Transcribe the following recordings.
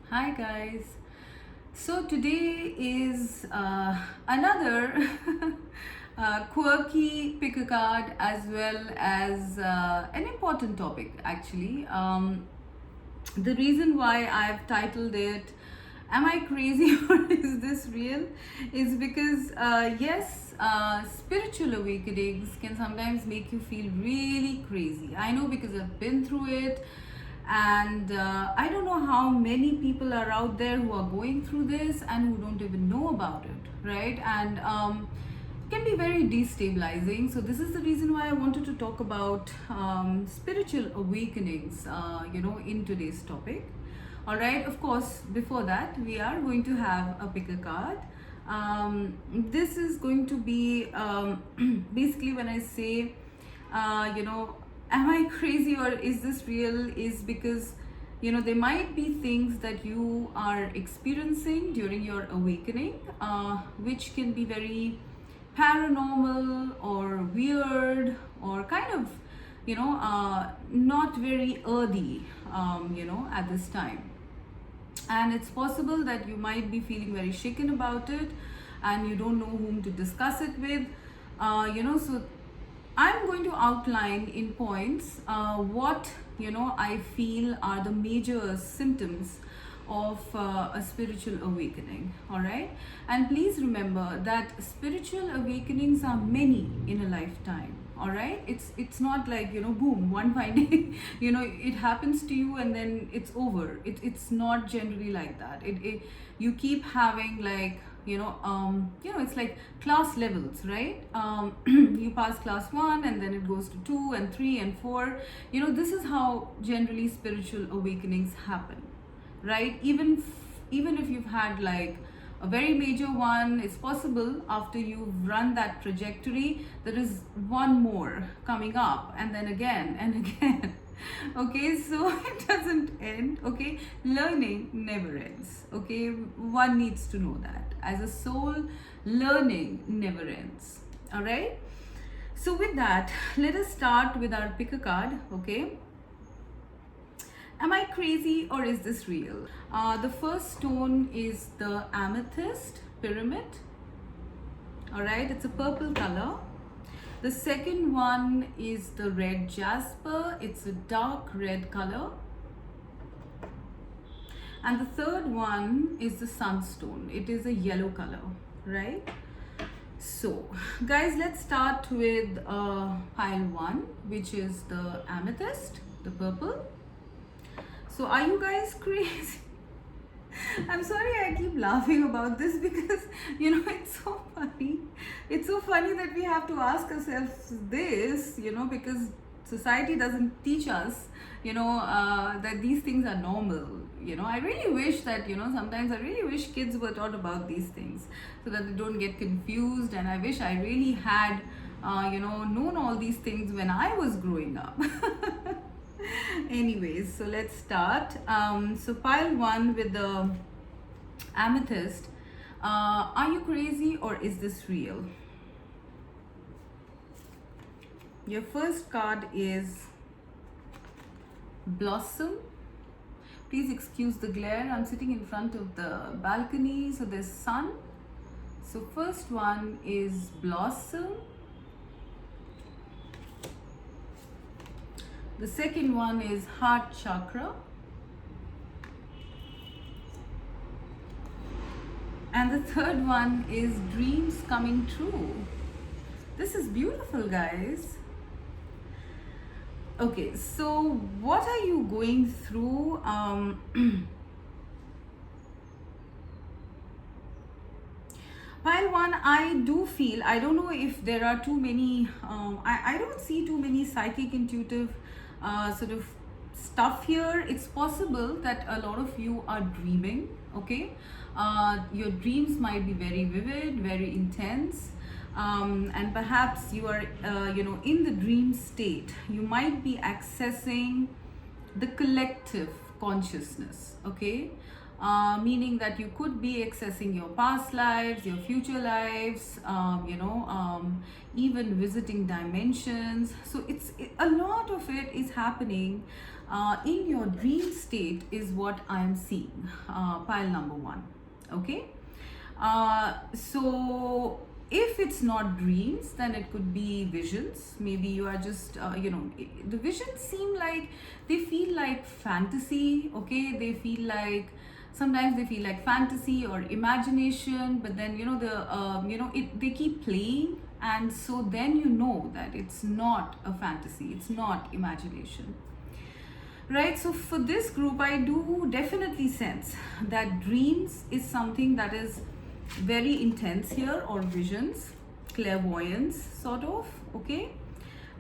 Hi guys. So today is another quirky pick a card as well as an important topic actually. The reason why I've titled it "Am I crazy or is this real?" is because yes, spiritual awakenings can sometimes make you feel really crazy. I know because I've been through it, and I don't know how many people are out there who are going through this and who don't even know about it, right? And it can be very destabilizing. So this is the reason why I wanted to talk about spiritual awakenings, in today's topic. All right, of course, before that, we are going to have a pick a card. This is going to be basically when I say, am I crazy or is this real? Is because, there might be things that you are experiencing during your awakening, which can be very paranormal or weird or kind of, not very earthy, at this time. And it's possible that you might be feeling very shaken about it and you don't know whom to discuss it with. So I'm going to outline in points what I feel are the major symptoms of a spiritual awakening. All right, and please remember that spiritual awakenings are many in a lifetime. All right, it's not like boom, one fine day it happens to you and then it's over. It's not generally like that. It you keep having like it's like class levels, right? You pass class 1 and then it goes to 2 and 3 and 4. This is how generally spiritual awakenings happen, right? Even if you've had like a very major one, it's possible after you've run that trajectory there is one more coming up and then again and again. Okay, so it doesn't end. Okay, learning never ends. Okay, one needs to know that as a soul, learning never ends. All right, so with that, let us start with our pick a card. Okay, am I crazy or is this real? The first stone is the amethyst pyramid. All right, it's a purple color. The second one is the red jasper. It's a dark red color. And the third one is the sunstone. It is a yellow color, right? So, guys, let's start with pile 1, which is the amethyst, the purple. So, are you guys crazy? I'm sorry I keep laughing about this because it's so funny. It's so funny that we have to ask ourselves this, because society doesn't teach us, that these things are normal. I really wish that, sometimes I really wish kids were taught about these things so that they don't get confused. And I wish I really had, known all these things when I was growing up. Anyways, so let's start. So pile 1 with the amethyst. Are you crazy or is this real? Your first card is blossom. Please excuse the glare. I'm sitting in front of the balcony, so there's sun. So first one is blossom. The second one is heart chakra. And the third one is dreams coming true. This is beautiful, guys. Okay, so what are you going through? Pile 1, I do feel, I don't know if there are too many, I don't see too many psychic intuitive sort of stuff here. It's possible that a lot of you are dreaming, okay? Your dreams might be very vivid, very intense. And perhaps you are, in the dream state. You might be accessing the collective consciousness, okay? meaning that you could be accessing your past lives, your future lives, even visiting dimensions. So a lot of it is happening in your dream state is what I am seeing. Pile number one. Okay. So if it's not dreams, then it could be visions. Maybe you are just the visions seem like they feel like fantasy. Okay, they feel like, sometimes they feel like fantasy or imagination, but then they keep playing, and so then you know that it's not a fantasy, it's not imagination. Right, so for this group, I do definitely sense that dreams is something that is very intense here, or visions, clairvoyance, sort of. Okay,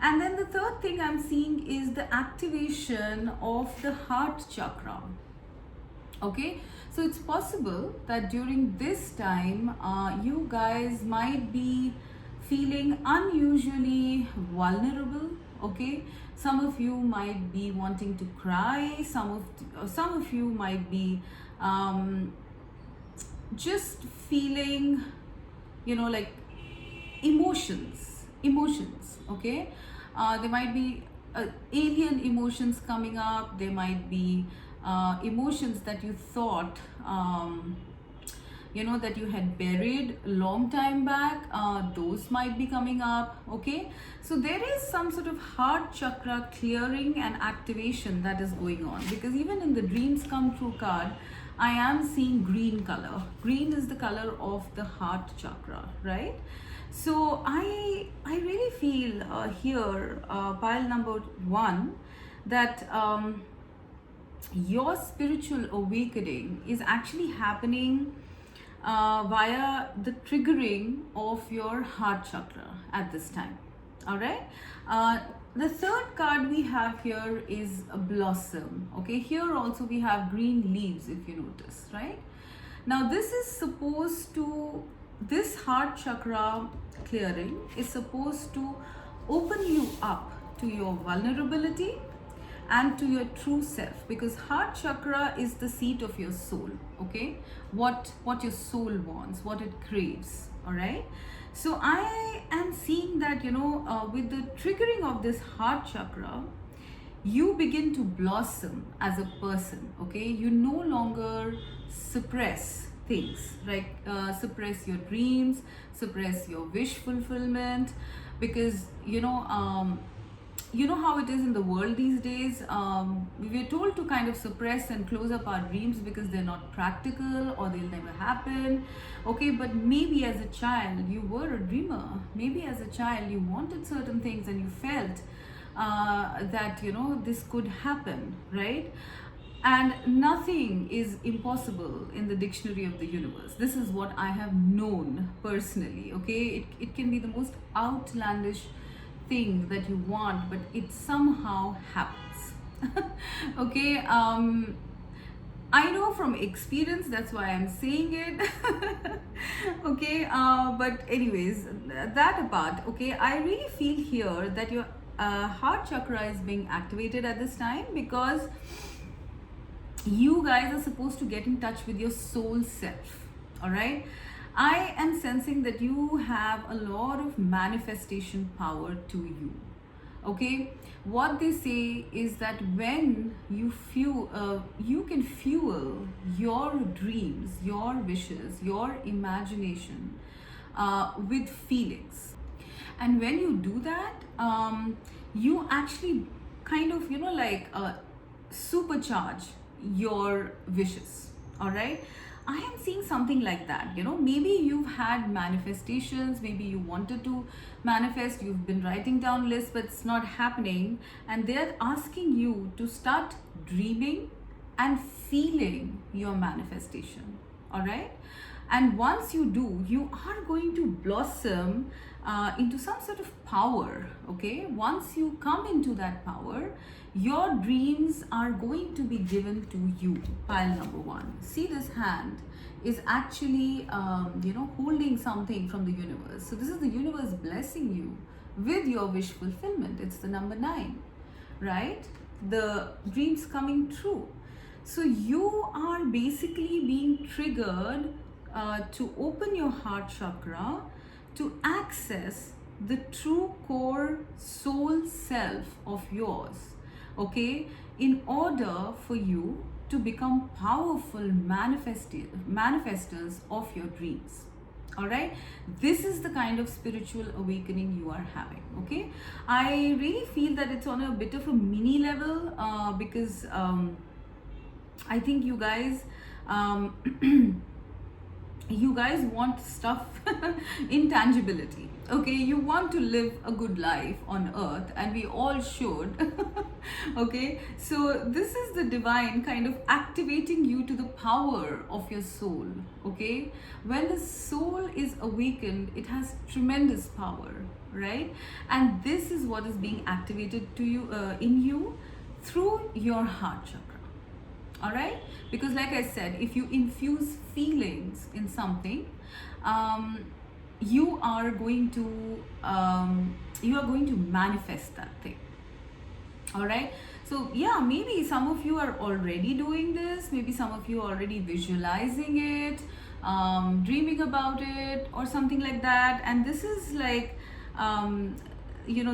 and then the third thing I'm seeing is the activation of the heart chakra. Okay, so it's possible that during this time, you guys might be feeling unusually vulnerable. Okay, some of you might be wanting to cry, some of you might be just feeling, like emotions. Okay, there might be alien emotions coming up. There might be emotions that you thought that you had buried a long time back. Those might be coming up. Okay, so there is some sort of heart chakra clearing and activation that is going on, because even in the dreams come true card, I am seeing green color. Green is the color of the heart chakra, right? So I really feel here, pile number one, that your spiritual awakening is actually happening via the triggering of your heart chakra at this time. All right. The third card we have here is a blossom. Okay, here also we have green leaves, if you notice, right? Now this heart chakra clearing is supposed to open you up to your vulnerability and to your true self, because heart chakra is the seat of your soul. Okay, what your soul wants, what it craves. All right, so I am seeing that with the triggering of this heart chakra, you begin to blossom as a person. Okay, you no longer suppress things, like suppress your dreams, suppress your wish fulfillment, because you know how it is in the world these days. We are told to kind of suppress and close up our dreams because they're not practical or they'll never happen. Okay, but maybe as a child you were a dreamer. Maybe as a child you wanted certain things and you felt that this could happen, right? And nothing is impossible in the dictionary of the universe. This is what I have known personally. Okay, it can be the most outlandish thing that you want, but it somehow happens. Okay, I know from experience, that's why I'm saying it. Okay, but anyways, that apart, okay, I really feel here that your heart chakra is being activated at this time, because you guys are supposed to get in touch with your soul self. All right, I am sensing that you have a lot of manifestation power to you. Okay, what they say is that when you can fuel your dreams, your wishes, your imagination with feelings, and when you do that, you actually kind of supercharge your wishes. All right, I am seeing something like that. Maybe you've had manifestations, maybe you wanted to manifest, you've been writing down lists, but it's not happening, and they're asking you to start dreaming and feeling your manifestation. All right, and once you do, you are going to blossom into some sort of power. Okay, once you come into that power, your dreams are going to be given to you. Pile number one, see, this hand is actually holding something from the universe. So this is the universe blessing you with your wish fulfillment. It's the number 9, right? The dreams coming true. So you are basically being triggered to open your heart chakra to access the true core soul self of yours, okay, in order for you to become powerful manifestors of your dreams. All right, this is the kind of spiritual awakening you are having. Okay, I really feel that it's on a bit of a mini level because I think you guys you guys want stuff intangibility. Okay, you want to live a good life on earth, and we all should. Okay, so this is the divine kind of activating you to the power of your soul. Okay, when the soul is awakened, it has tremendous power, right? And this is what is being activated to you in you through your heart chakra. All right, because like I said, if you infuse feelings in something, you are going to manifest that thing. All right, so yeah, maybe some of you are already doing this, maybe some of you are already visualizing it, dreaming about it or something like that, and this is like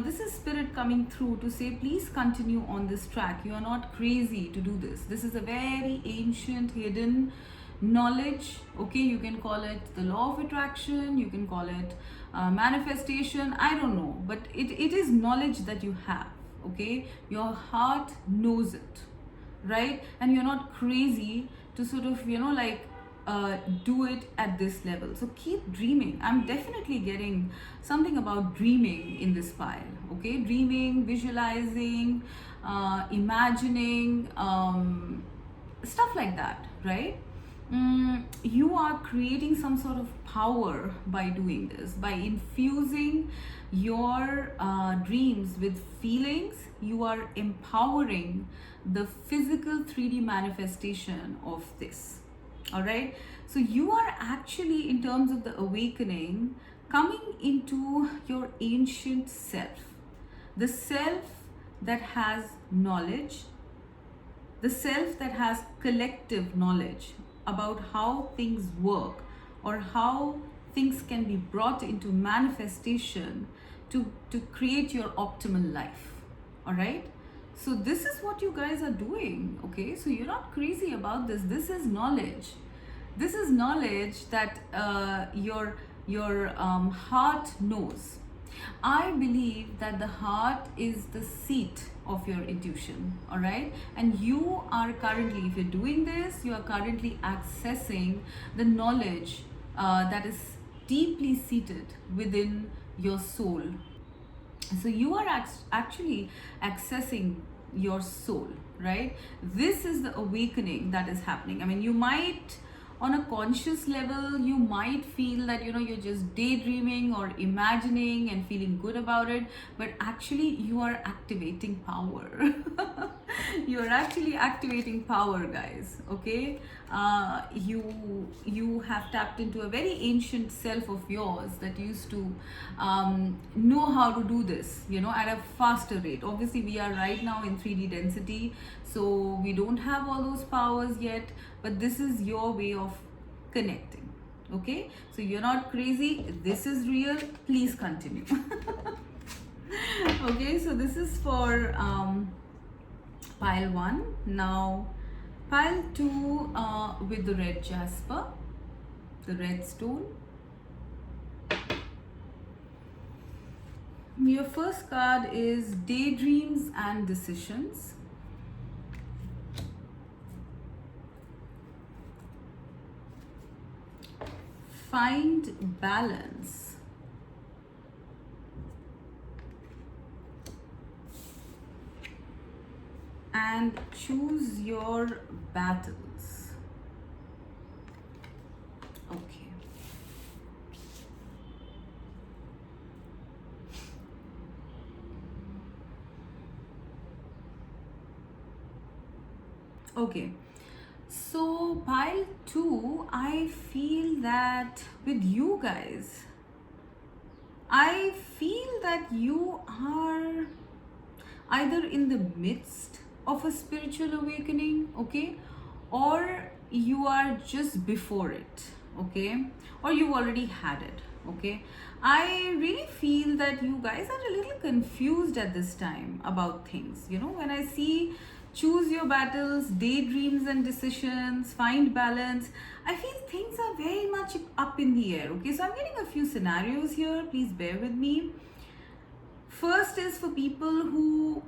this is spirit coming through to say, please continue on this track. You are not crazy to do this. This is a very ancient hidden knowledge. Okay, you can call it the law of attraction, you can call it manifestation, I don't know, but it is knowledge that you have. Okay, your heart knows it, right? And you're not crazy to sort of do it at this level. So keep dreaming. I'm definitely getting something about dreaming in this pile. Okay, dreaming, visualizing, imagining, stuff like that, right? You are creating some sort of power by doing this, by infusing your dreams with feelings. You are empowering the physical 3D manifestation of this. All right, so you are actually, in terms of the awakening, coming into your ancient self, the self that has knowledge, the self that has collective knowledge about how things work or how things can be brought into manifestation to create your optimal life. All right, so this is what you guys are doing. Okay, so you're not crazy about this. This is knowledge. This is knowledge that your heart knows. I believe that the heart is the seat of your intuition. All right, and you are currently, if you're doing this, you are currently accessing the knowledge that is deeply seated within your soul. So you are actually accessing your soul, right? This is the awakening that is happening. I mean, you might, on a conscious level, you might feel that you're just daydreaming or imagining and feeling good about it, but actually you are activating power. You're actually activating power, guys. Okay, you have tapped into a very ancient self of yours that used to know how to do this, at a faster rate. Obviously, we are right now in 3D density, so we don't have all those powers yet, but this is your way of connecting. Okay, so you're not crazy, this is real. Please continue. Okay, so this is for pile 1. Now pile 2 with the red jasper, the red stone. Your first card is daydreams and decisions. Find balance. And choose your battles. Okay. Okay. So pile 2, I feel that with you guys, I feel that you are either in the midst of a spiritual awakening, okay, or you are just before it, okay, or you've already had it, okay. I really feel that you guys are a little confused at this time about things. When I see choose your battles, daydreams and decisions, find balance, I feel things are very much up in the air, okay. So I'm getting a few scenarios here, please bear with me. First is for people who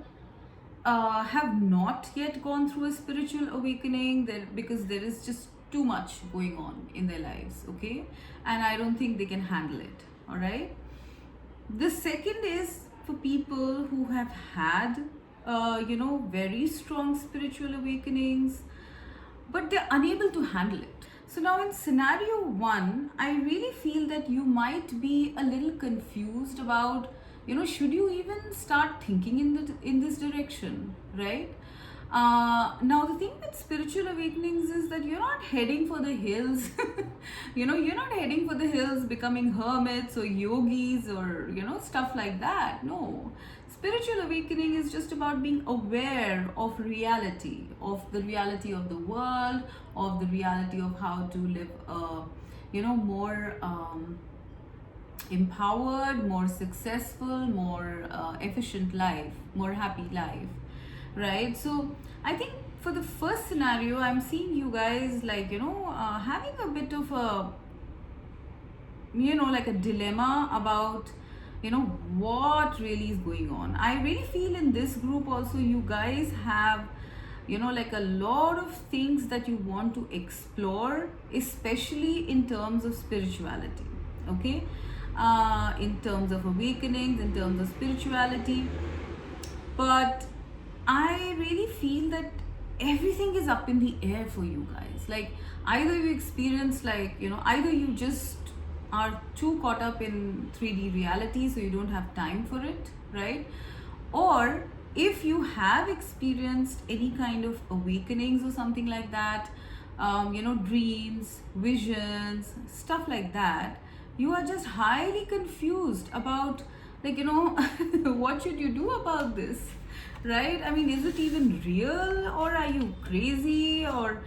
have not yet gone through a spiritual awakening, because there is just too much going on in their lives, okay, and I don't think they can handle it. All right. The second is for people who have had very strong spiritual awakenings, but they're unable to handle it. So now in scenario one, I really feel that you might be a little confused about, should you even start thinking in this direction, right? Now the thing with spiritual awakenings is that you're not heading for the hills. You're not heading for the hills becoming hermits or yogis or stuff like that. No, spiritual awakening is just about being aware of reality, of the reality of the world, of the reality of how to live more empowered, more successful, more efficient life, more happy life, right? So I think for the first scenario, I'm seeing you guys having a bit of a like a dilemma about what really is going on. I really feel in this group also you guys have like a lot of things that you want to explore, especially in terms of spirituality, okay, in terms of awakenings, in terms of spirituality. But I really feel that everything is up in the air for you guys. Like either you experience either you just are too caught up in 3D reality so you don't have time for it, right? Or if you have experienced any kind of awakenings or something like that, dreams, visions, stuff like that, you are just highly confused about what should you do about this, right? I mean, is it even real, or are you crazy, or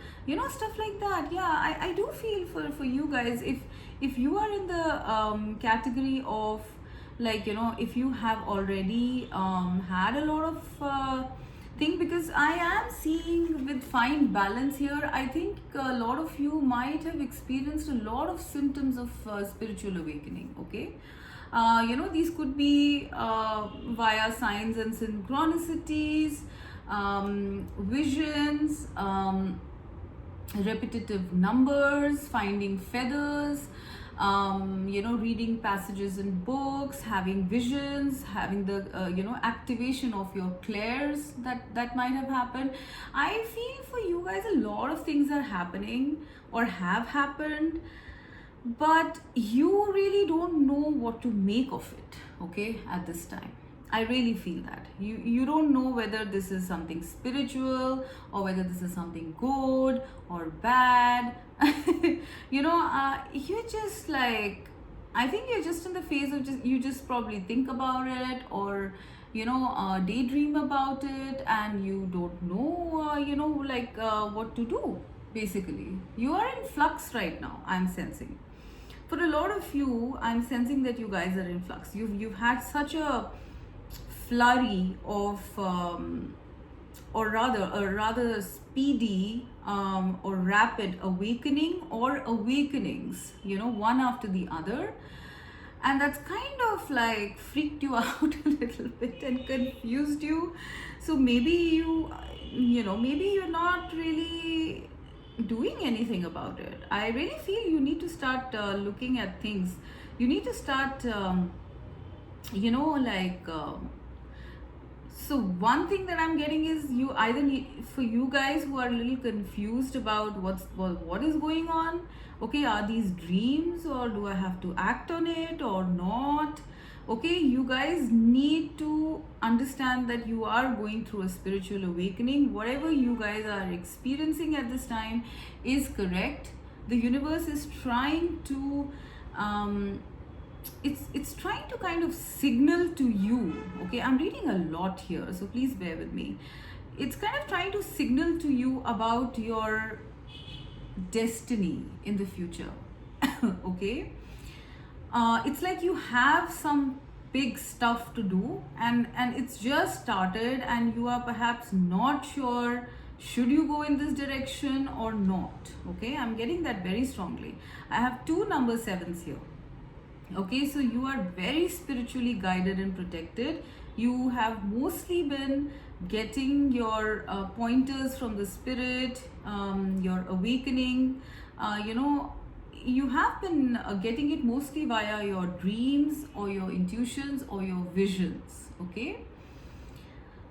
stuff like that? Yeah, I do feel for you guys, if you are in the category of if you have already had a lot of thing, because I am seeing with find balance here, I think a lot of you might have experienced a lot of symptoms of spiritual awakening, okay. These could be via signs and synchronicities, visions, repetitive numbers, finding feathers, reading passages in books, having visions, having the activation of your clairs that might have happened. I feel for you guys a lot of things are happening or have happened, but you really don't know what to make of it, okay, at this time. I really feel that you don't know whether this is something spiritual or whether this is something good or bad. You're just I think you're just in the phase of you just probably think about it, or daydream about it, and you don't know what to do. Basically, you are in flux right now, I'm sensing. For a lot of you, I'm sensing that you guys are in flux. You've had such a flurry of or rather a rather speedy or rapid awakening or awakenings, one after the other, and that's kind of freaked you out a little bit and confused you. So maybe maybe you're not really doing anything about it. I really feel you need to start looking at things. You need to start so one thing that I'm getting is you either need, for you guys who are a little confused about what is going on, okay, are these dreams, or do I have to act on it or not? Okay, you guys need to understand that you are going through a spiritual awakening. Whatever you guys are experiencing at this time is correct. The universe is trying to it's trying to kind of signal to you, okay. I'm reading a lot here, so please bear with me. it's kind of trying to signal to you about your destiny in the future. Okay, it's like you have some big stuff to do, and it's just started, and you are perhaps not sure should you go in this direction or not. Okay, I'm getting that very strongly. I have two number sevens here. Okay, so you are very spiritually guided and protected. You have mostly been getting your pointers from the spirit, your awakening. You know, you have been getting it mostly via your dreams or your intuitions or your visions. Okay,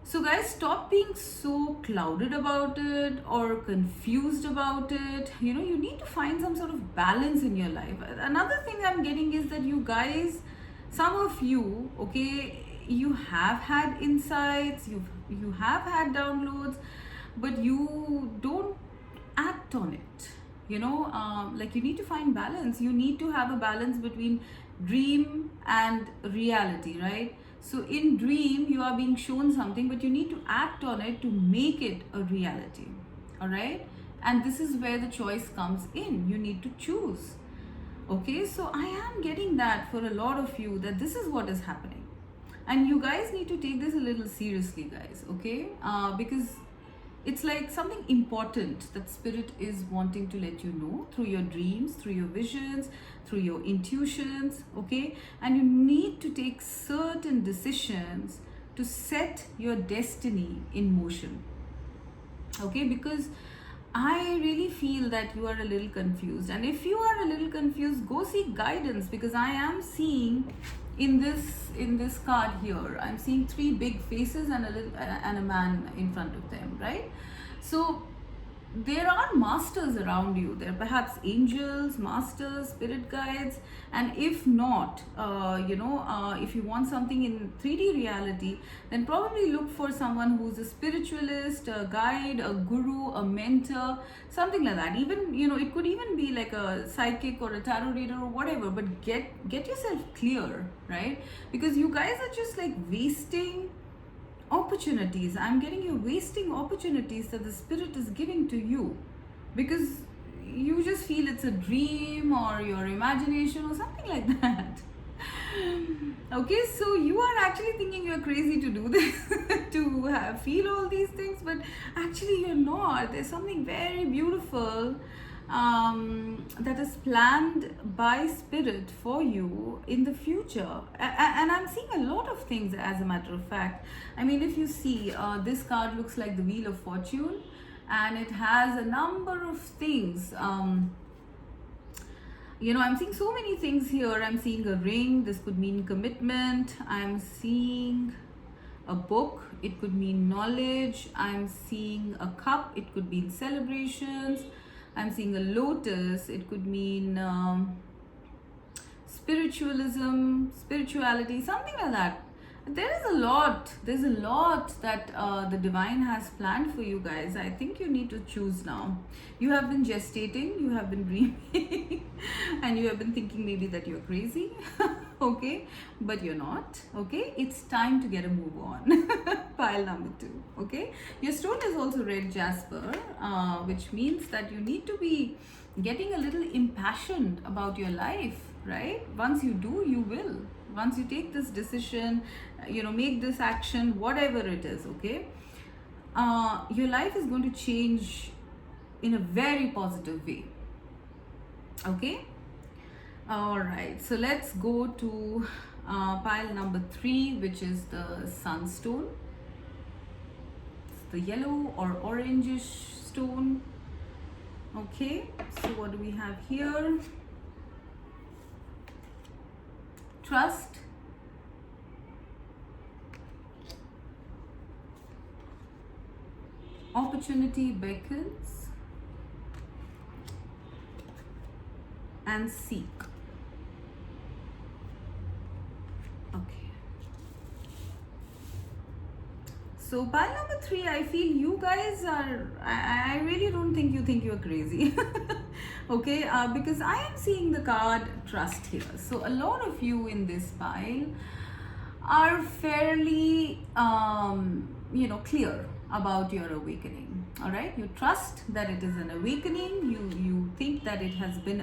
so guys, stop being so clouded about it or confused about it. You know, you need to find some sort of balance in your life. Another thing I'm getting is that you guys, some of you, okay, you have had insights, you have had downloads, but you don't act on it. You know, like you need to find balance. You need to have a balance between dream and reality, right? So in dream, you are being shown something, but you need to act on it to make it a reality. All right? And this is where the choice comes in. You need to choose. Okay? So I am getting that for a lot of you, that this is what is happening. And you guys need to take this a little seriously, guys. Okay? Because it's like something important that spirit is wanting to let you know through your dreams, through your visions, through your intuitions. Okay, and you need to take certain decisions to set your destiny in motion. Okay, because I really feel that you are a little confused, and if you are a little confused, go seek guidance, because I am seeing in this card here, I'm seeing three big faces and a man in front of them, right? So there are masters around you. There are perhaps angels, masters, spirit guides, and if not, if you want something in 3D reality, then probably look for someone who's a spiritualist, a guide, a guru, a mentor, something like that. Even, you know, it could even be like a psychic or a tarot reader or whatever, but get yourself clear, right? Because you guys are just like wasting opportunities. I'm getting you wasting opportunities that the spirit is giving to you, because you just feel it's a dream or your imagination or something like that. Okay, so you are actually thinking you're crazy to do this, to feel all these things, but actually you're not. There's something very beautiful that is planned by spirit for you in the future. And I'm seeing a lot of things, as a matter of fact. I mean, if you see, this card looks like the Wheel of Fortune, and it has a number of things. You know, I'm seeing so many things here. I'm seeing a ring. This could mean commitment. I'm seeing a book. It could mean knowledge. I'm seeing a cup. It could mean celebrations. I'm seeing a lotus. It could mean spirituality, something like that. There's a lot that the divine has planned for you guys. I think you need to choose now. You have been gestating, you have been dreaming, and you have been thinking maybe that you're crazy. Okay, but you're not. Okay, it's time to get a move on. Pile number 2. Okay, your stone is also red jasper, which means that you need to be getting a little impassioned about your life, right? Once you do, you will. Once you take this decision, you know, make this action, whatever it is, okay, your life is going to change in a very positive way. Okay, all right, so let's go to pile number 3, which is the sunstone. It's the yellow or orangish stone. Okay, so what do we have here? Trust, opportunity beckons, and seek. Okay. So pile number 3, I feel you guys are, I really don't think you're crazy. Okay, because I am seeing the card trust here. So a lot of you in this pile are fairly, clear about your awakening. All right, you trust that it is an awakening. You think that it has been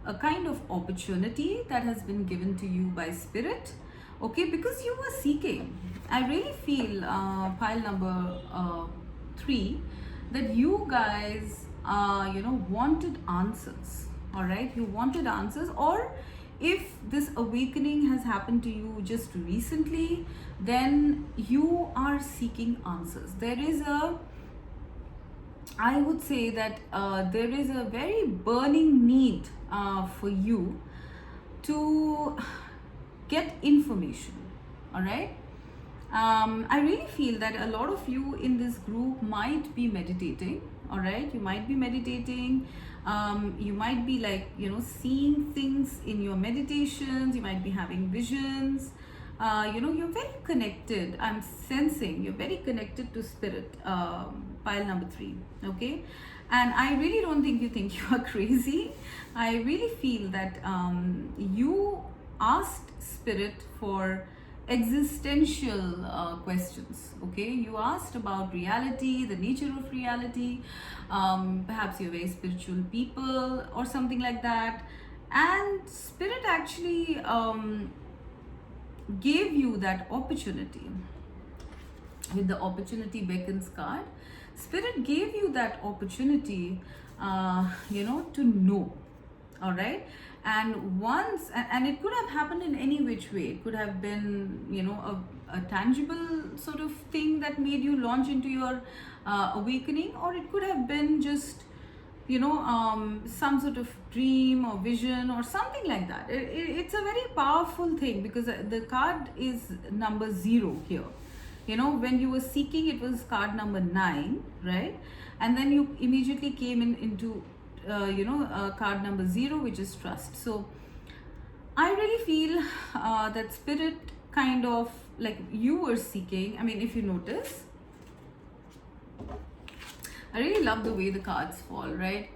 a kind of opportunity that has been given to you by spirit, okay, because you were seeking. I really feel pile number 3, that you guys wanted answers. All right, you wanted answers, or if this awakening has happened to you just recently, then you are seeking answers. There is a, I would say that there is a very burning need for you to get information. All right, I really feel that a lot of you in this group might be meditating. All right, you might be meditating. You might be like, seeing things in your meditations. You might be having visions. You're very connected. I'm sensing you're very connected to spirit. Pile number 3, okay? And I really don't think you are crazy. I really feel that you asked spirit for existential questions, okay? You asked about reality, the nature of reality. Perhaps you're very spiritual people or something like that, and spirit actually gave you that opportunity. With the opportunity beckons card, spirit gave you that opportunity to know. All right, and once, and it could have happened in any which way. It could have been a tangible sort of thing that made you launch into your awakening, or it could have been just some sort of dream or vision or something like that. It's a very powerful thing, because the card is number 0 here. When you were seeking, it was card number 9, right? And then you immediately came into card number 0, which is trust. So I really feel that spirit kind of, like, you were seeking. I mean, if you notice, I really love the way the cards fall, right?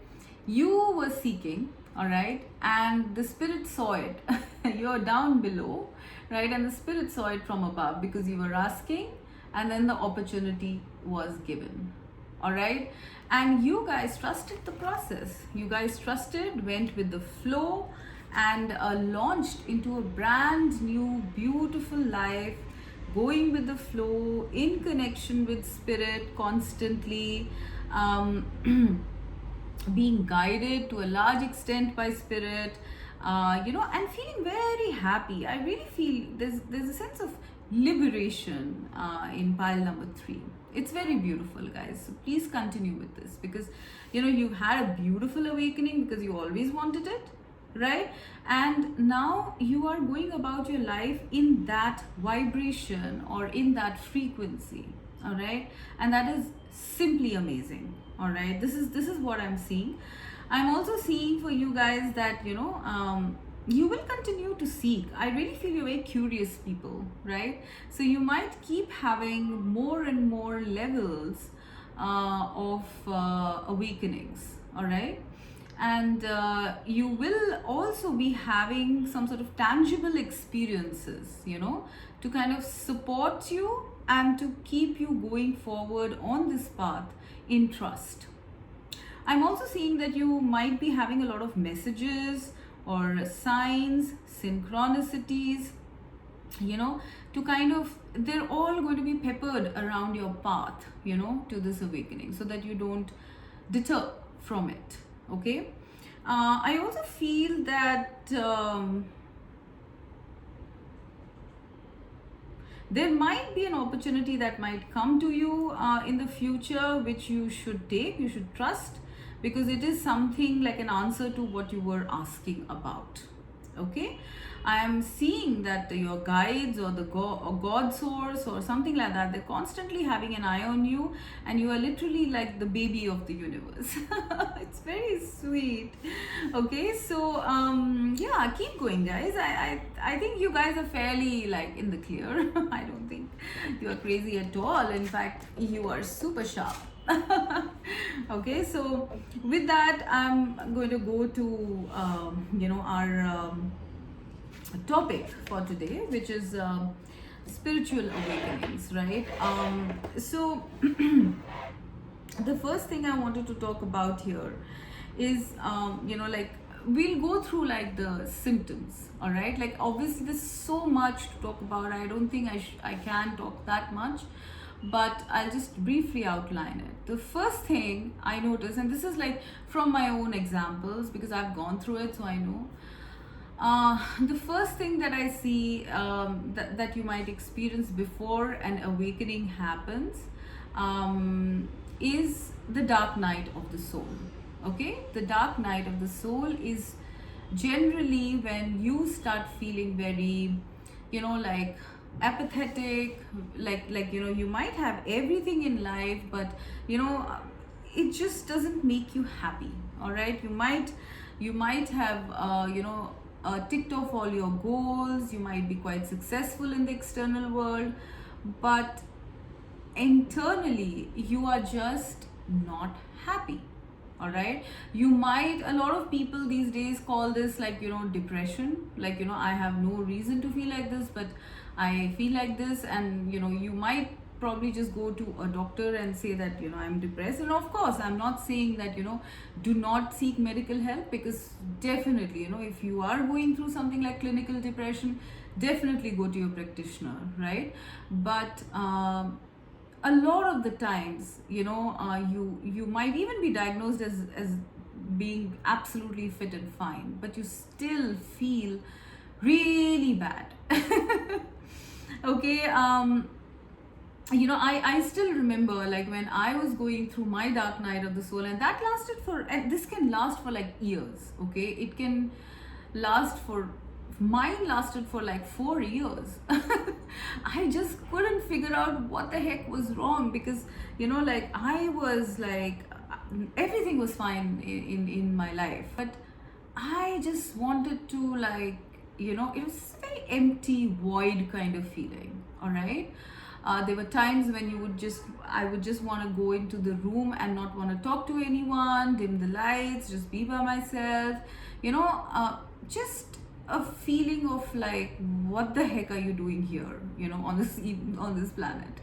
You were seeking, all right, and the spirit saw it. You're down below, right? And the spirit saw it from above, because you were asking, and then the opportunity was given. All right, and you guys trusted the process. You guys trusted, went with the flow, and launched into a brand new beautiful life, going with the flow, in connection with spirit constantly, being guided to a large extent by spirit, and feeling very happy. I really feel there's a sense of liberation in pile number 3. It's very beautiful, guys. So please continue with this, because you've had a beautiful awakening because you always wanted it, right? And now you are going about your life in that vibration or in that frequency. All right, and that is simply amazing. All right, this is what I'm seeing. I'm also seeing for you guys that you will continue to seek. I really feel you're very curious people, right? So you might keep having more and more levels of awakenings. All right, and you will also be having some sort of tangible experiences, to kind of support you and to keep you going forward on this path in trust. I'm also seeing that you might be having a lot of messages or signs, synchronicities, to kind of, they're all going to be peppered around your path, to this awakening, so that you don't deter from it, okay? I also feel that there might be an opportunity that might come to you in the future, which you should take, you should trust, because it is something like an answer to what you were asking about. Okay, I am seeing that your guides or the God source or something like that, they're constantly having an eye on you, and you are literally like the baby of the universe. It's very sweet. Okay, so yeah, keep going, guys. I think you guys are fairly like in the clear. I don't think you are crazy at all. In fact, you are super sharp. Okay, so with that, I'm going to go to our topic for today, which is spiritual awakenings, right? So the first thing I wanted to talk about here is, like, we'll go through like the symptoms, all right? Like, obviously, there's so much to talk about. I don't think I can talk that much, but I'll just briefly outline it. The first thing I notice, and this is like from my own examples because I've gone through it, so I know. The first thing that I see, that you might experience before an awakening happens, is the dark night of the soul. Okay, the dark night of the soul is generally when you start feeling very, like, apathetic, like you might have everything in life, but it just doesn't make you happy. All right, you might have ticked off all your goals, you might be quite successful in the external world, but internally you are just not happy. All right, you might, a lot of people these days call this, like, depression, like, I have no reason to feel like this, but I feel like this. And you might probably just go to a doctor and say that I'm depressed. And of course, I'm not saying that do not seek medical help, because definitely, if you are going through something like clinical depression, definitely go to your practitioner, right? But a lot of the times, you might even be diagnosed as being absolutely fit and fine, but you still feel really bad. Okay, I still remember, like, when I was going through my dark night of the soul, and that lasted for, and this can last for like years. Okay, it can last for, mine lasted for like 4 years. I just couldn't figure out what the heck was wrong, because like, I was like, everything was fine in my life, but I just wanted to, like, it was a very empty void kind of feeling. All right, there were times when I would just want to go into the room and not want to talk to anyone, dim the lights, just be by myself, just a feeling of like, what the heck are you doing here, on this planet?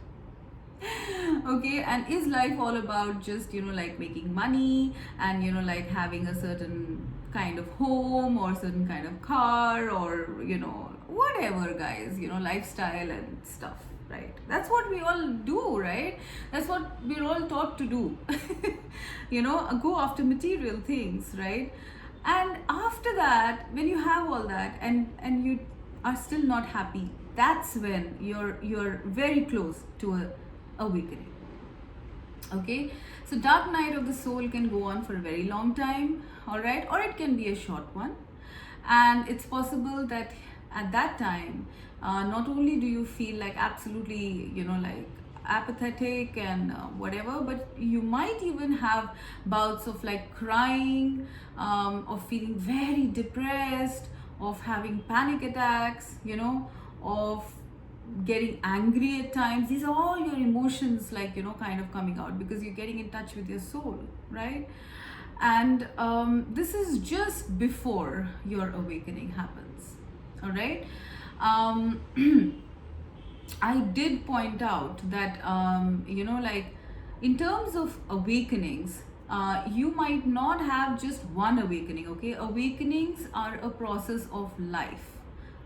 Okay, and is life all about just like making money and like having a certain kind of home or certain kind of car, or whatever, guys, lifestyle and stuff, right? That's what we all do, right? That's what we're all taught to do. Go after material things, right? And after that, when you have all that, and you are still not happy, that's when you're very close to a awakening. Okay, so dark night of the soul can go on for a very long time, all right, or it can be a short one. And it's possible that at that time, not only do you feel like absolutely like apathetic and whatever, but you might even have bouts of like crying, of feeling very depressed, of having panic attacks, of getting angry at times. These are all your emotions, like kind of coming out, because you're getting in touch with your soul, right? And this is just before your awakening happens. All right, I did point out that like, in terms of awakenings, you might not have just one awakening. Okay, awakenings are a process of life.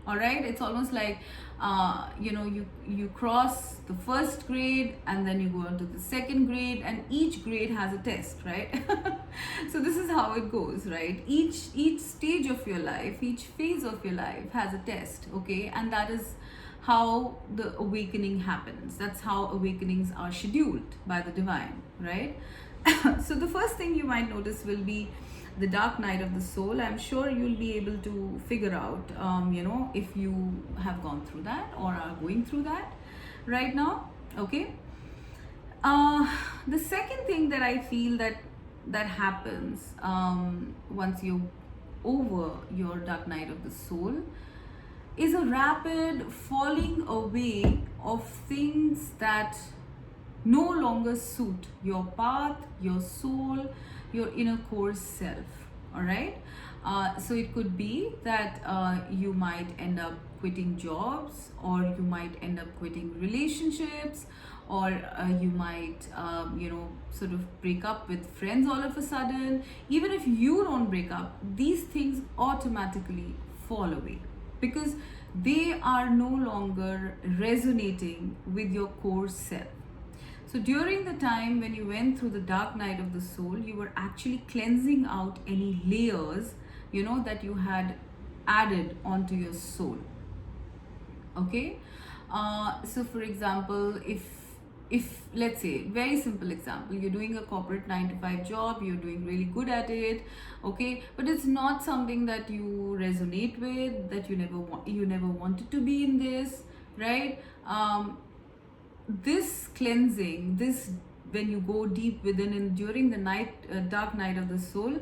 All right, it's almost like you cross the first grade, and then you go on to the second grade, and each grade has a test, right? So this is how it goes, right? Each stage of your life, each phase of your life has a test. Okay, and that is how the awakening happens. That's how awakenings are scheduled by the divine, right? So the first thing you might notice will be the dark night of the soul. I'm sure you'll be able to figure out, if you have gone through that or are going through that right now. Okay, the second thing that I feel that happens, once you're over your dark night of the soul, is a rapid falling away of things that no longer suit your path, your soul, your inner core self. All right, so it could be that you might end up quitting jobs, or you might end up quitting relationships, or you might sort of break up with friends all of a sudden. Even if you don't break up, these things automatically fall away because they are no longer resonating with your core self. So during the time when you went through the dark night of the soul, you were actually cleansing out any layers, that you had added onto your soul. Okay. So for example, if let's say, very simple example, you're doing a corporate 9 to 5 job, you're doing really good at it, okay, but it's not something that you resonate with, that you never wanted to be in this, right? This cleansing, this, when you go deep within and during the dark night of the soul,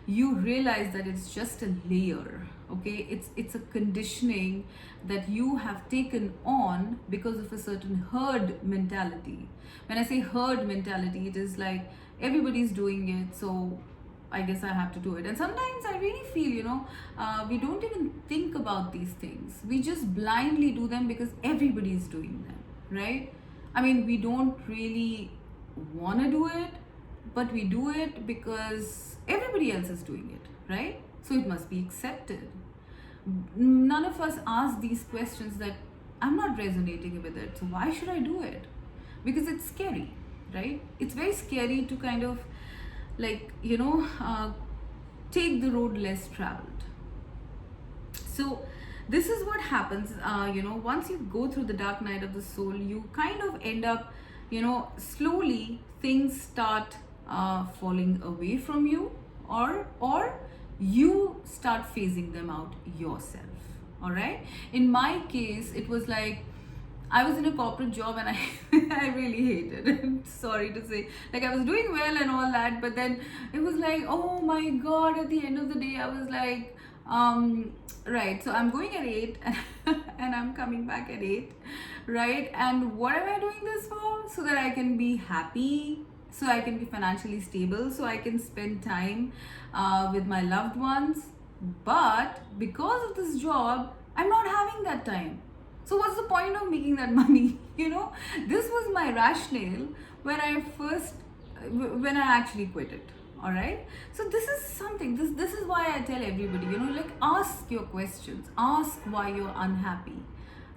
you realize that it's just a layer. Okay, it's a conditioning that you have taken on because of a certain herd mentality. When I say herd mentality, it is like everybody's doing it, so I guess I have to do it. And sometimes I really feel, we don't even think about these things. We just blindly do them because everybody is doing them, right? I mean, we don't really want to do it, but we do it because everybody else is doing it, right? So it must be accepted. None of us ask these questions that I'm not resonating with it, so why should I do it? Because it's scary, right? It's very scary to kind of like, take the road less traveled. So this is what happens, once you go through the dark night of the soul, you kind of end up, slowly things start falling away from you, or you start phasing them out yourself. All right. In my case, it was like I was in a corporate job and I I really hated it. Sorry to say. Like, I was doing well and all that, but then it was like, oh my god, at the end of the day I was like, right, so I'm going at 8 and I'm coming back at 8, right? And what am I doing this for? So that I can be happy, so I can be financially stable, so I can spend time with my loved ones. But because of this job, I'm not having that time. So what's the point of making that money? This was my rationale when I actually quit it. All right. So this is something, this is why I tell everybody, like, ask your questions, ask why you're unhappy,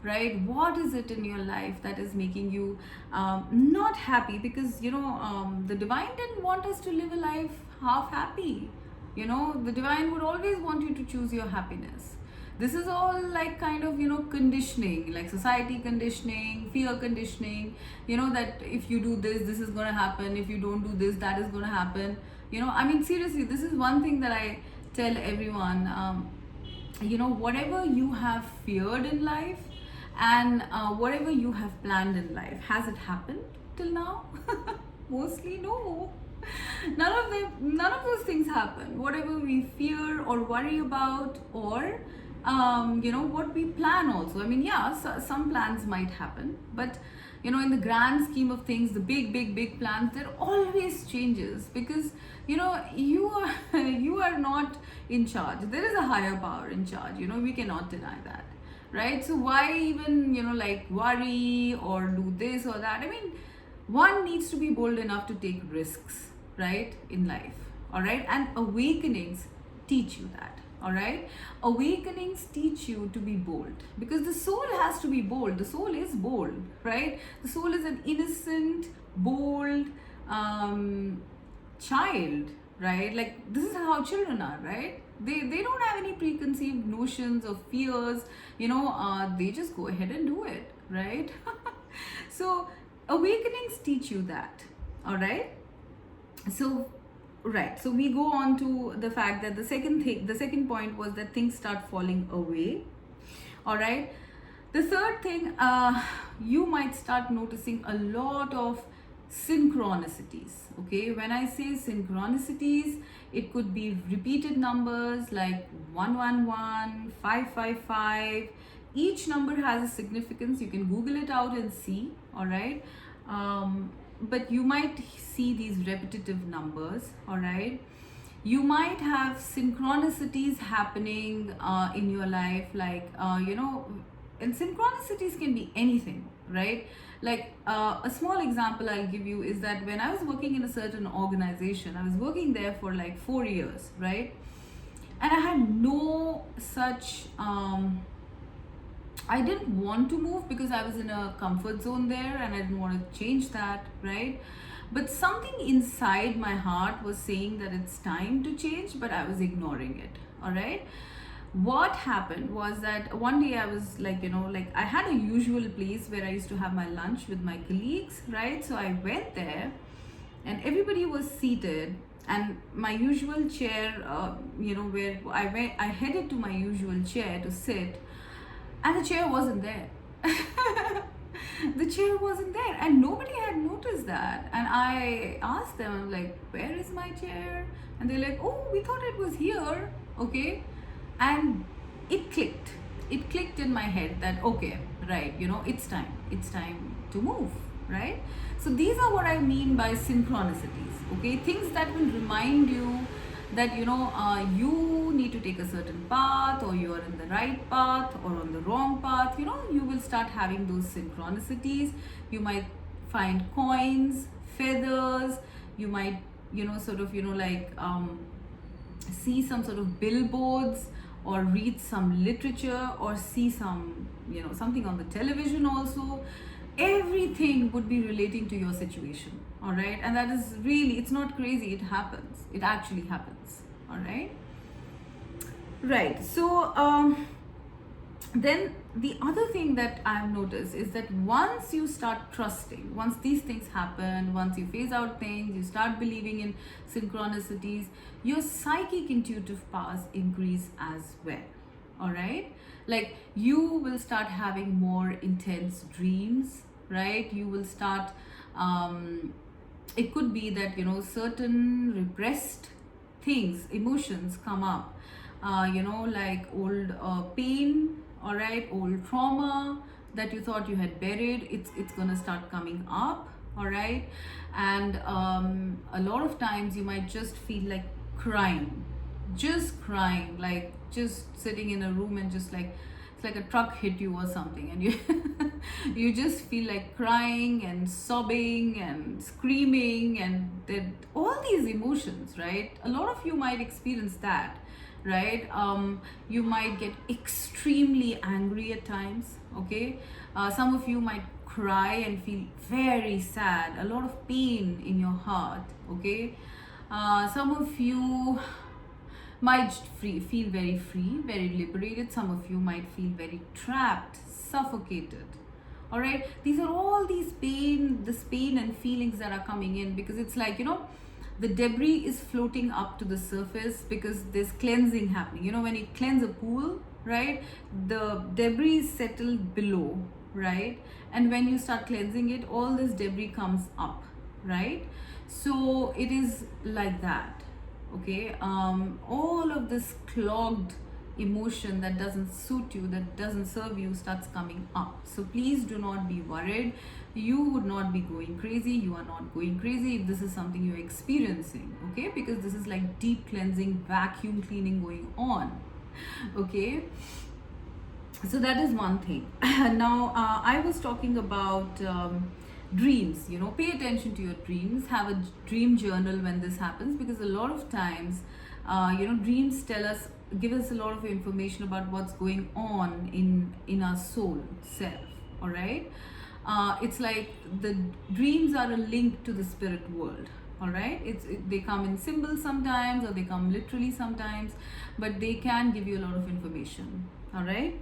right? What is it in your life that is making you not happy? Because the divine didn't want us to live a life half happy. The divine would always want you to choose your happiness. This is all like kind of conditioning, like society conditioning, fear conditioning, that if you do this, this is going to happen, if you don't do this, that is going to happen. I mean, seriously, this is one thing that I tell everyone. Whatever you have feared in life, and whatever you have planned in life, has it happened till now? Mostly no. None of those things happen. Whatever we fear or worry about, or what we plan also. I mean, yeah, some plans might happen, but in the grand scheme of things, the big plans, there always changes, because you are not in charge. There is a higher power in charge. We cannot deny that, right? So why even like worry or do this or that? I mean, one needs to be bold enough to take risks, right, in life. All right. And awakenings teach you that. All right. Awakenings teach you to be bold, because the soul has to be bold. The soul is bold, right? The soul is an innocent, bold child, right? Like, this is how children are, right? They don't have any preconceived notions or fears. They just go ahead and do it, right? So awakenings teach you that. All right. So right, so we go on to the fact that the second point was that things start falling away. All right. The third thing, you might start noticing a lot of synchronicities. Okay, when I say synchronicities, it could be repeated numbers like 111, 555. Each number has a significance. You can Google it out and see. All right. But you might see these repetitive numbers. All right. You might have synchronicities happening in your life, like and synchronicities can be anything, right? Like a small example I'll give you is that when I was working in a certain organization, I was working there for like 4 years, right? And I had no such I didn't want to move because I was in a comfort zone there and I didn't want to change that, right? But something inside my heart was saying that it's time to change, but I was ignoring it, all right? What happened was that one day I was like, like I had a usual place where I used to have my lunch with my colleagues, right? So I went there and everybody was seated, and my usual chair, where I headed to my usual chair to sit, and the chair wasn't there. The chair wasn't there, and nobody had noticed that. And I asked them, I'm like, where is my chair? And they're like, oh, we thought it was here. Okay. And it clicked in my head that, okay, right, it's time to move, right? So these are what I mean by synchronicities. Okay, things that will remind you that you need to take a certain path, or you are in the right path or on the wrong path. You will start having those synchronicities. You might find coins, feathers. You might see some sort of billboards, or read some literature, or see some something on the television also. Everything would be relating to your situation, all right? And that is really, it's not crazy, it happens, it actually happens, all right? Right. So then the other thing that I've noticed is that once you start trusting, once these things happen, once you phase out things, you start believing in synchronicities, your psychic intuitive powers increase as well, all right? Like you will start having more intense dreams, right? You will start it could be that certain repressed things, emotions come up, like old pain, all right, old trauma that you thought you had buried. It's gonna start coming up, all right? And a lot of times you might just feel like crying, like just sitting in a room and just like it's like a truck hit you or something, and you you just feel like crying and sobbing and screaming, and then all these emotions, right? A lot of you might experience that, right? You might get extremely angry at times, okay? Some of you might cry and feel very sad, a lot of pain in your heart, okay? Some of you might feel very free, very liberated. Some of you might feel very trapped, suffocated, all right? These are all this pain and feelings that are coming in, because it's like the debris is floating up to the surface because there's cleansing happening. When you cleanse a pool, right, the debris is settled below, right? And when you start cleansing it, all this debris comes up, right? So it is like that, okay? All of this clogged emotion that doesn't suit you, that doesn't serve you, starts coming up. So please do not be worried. You would not be going crazy. You are not going crazy if this is something you're experiencing, okay? Because this is like deep cleansing, vacuum cleaning going on, okay? So that is one thing. Now I was talking about dreams. Pay attention to your dreams. Have a dream journal when this happens, because a lot of times dreams give us a lot of information about what's going on in our soul self, all right? It's like the dreams are a link to the spirit world, all right? They come in symbols sometimes, or they come literally sometimes, but they can give you a lot of information, all right?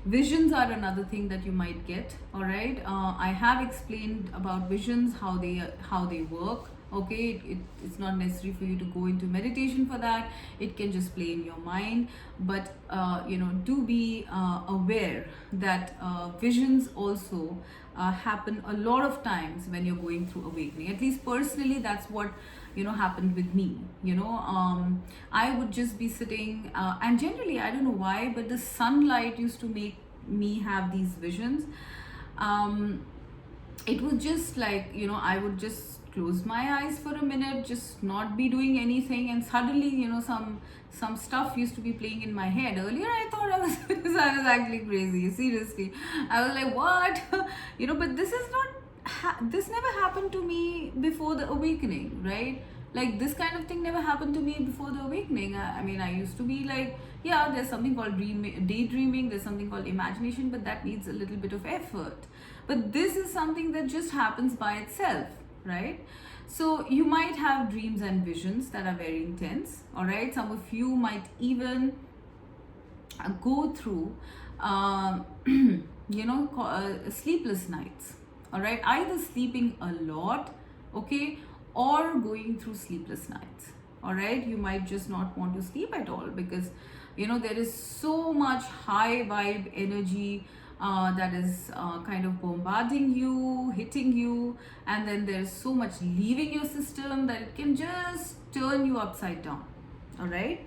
Visions are another thing that you might get, all right? I have explained about visions, how they work, okay? It's not necessary for you to go into meditation for that. It can just play in your mind, but do be aware that visions also happen a lot of times when you're going through awakening. At least personally, that's what happened with me. I would just be sitting, and generally I don't know why, but the sunlight used to make me have these visions. It was just like I would just close my eyes for a minute, just not be doing anything, and suddenly, some stuff used to be playing in my head. Earlier I thought I was I was actually crazy, seriously. I was like, what? But this is not this never happened to me before the awakening, right? Like, this kind of thing never happened to me before the awakening. I mean, I used to be like, yeah, there's something called daydreaming, there's something called imagination, but that needs a little bit of effort. But this is something that just happens by itself, right? So you might have dreams and visions that are very intense, all right? Some of you might even go through sleepless nights, all right? Either sleeping a lot, okay, or going through sleepless nights, all right? You might just not want to sleep at all because there is so much high vibe energy that is kind of bombarding you, hitting you, and then there's so much leaving your system that it can just turn you upside down, all right?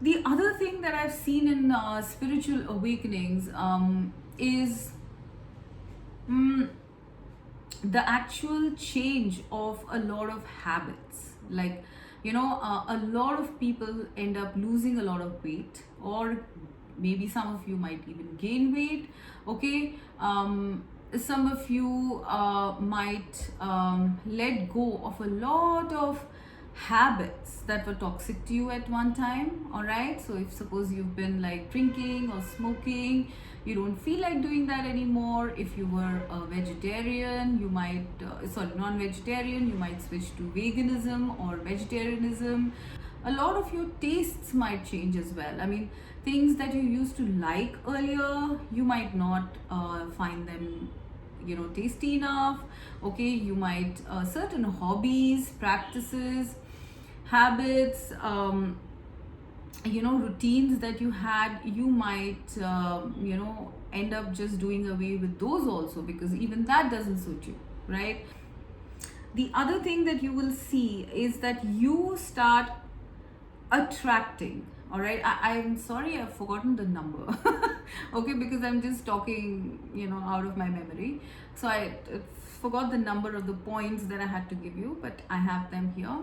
The other thing that I've seen in spiritual awakenings is the actual change of a lot of habits. Like, a lot of people end up losing a lot of weight, or maybe some of you might even gain weight, okay? Some of you might let go of a lot of habits that were toxic to you at one time, all right? So if suppose you've been like drinking or smoking, you don't feel like doing that anymore. If you were a vegetarian, you might non-vegetarian, you might switch to veganism or vegetarianism. A lot of your tastes might change as well. I mean, things that you used to like earlier, you might not find them tasty enough, okay? You might certain hobbies, practices, habits, routines that you had, you might end up just doing away with those also, because even that doesn't suit you, right? The other thing that you will see is that you start attracting, all right? I'm sorry, I've forgotten the number okay, because I'm just talking out of my memory, so I forgot the number of the points that I had to give you, but I have them here.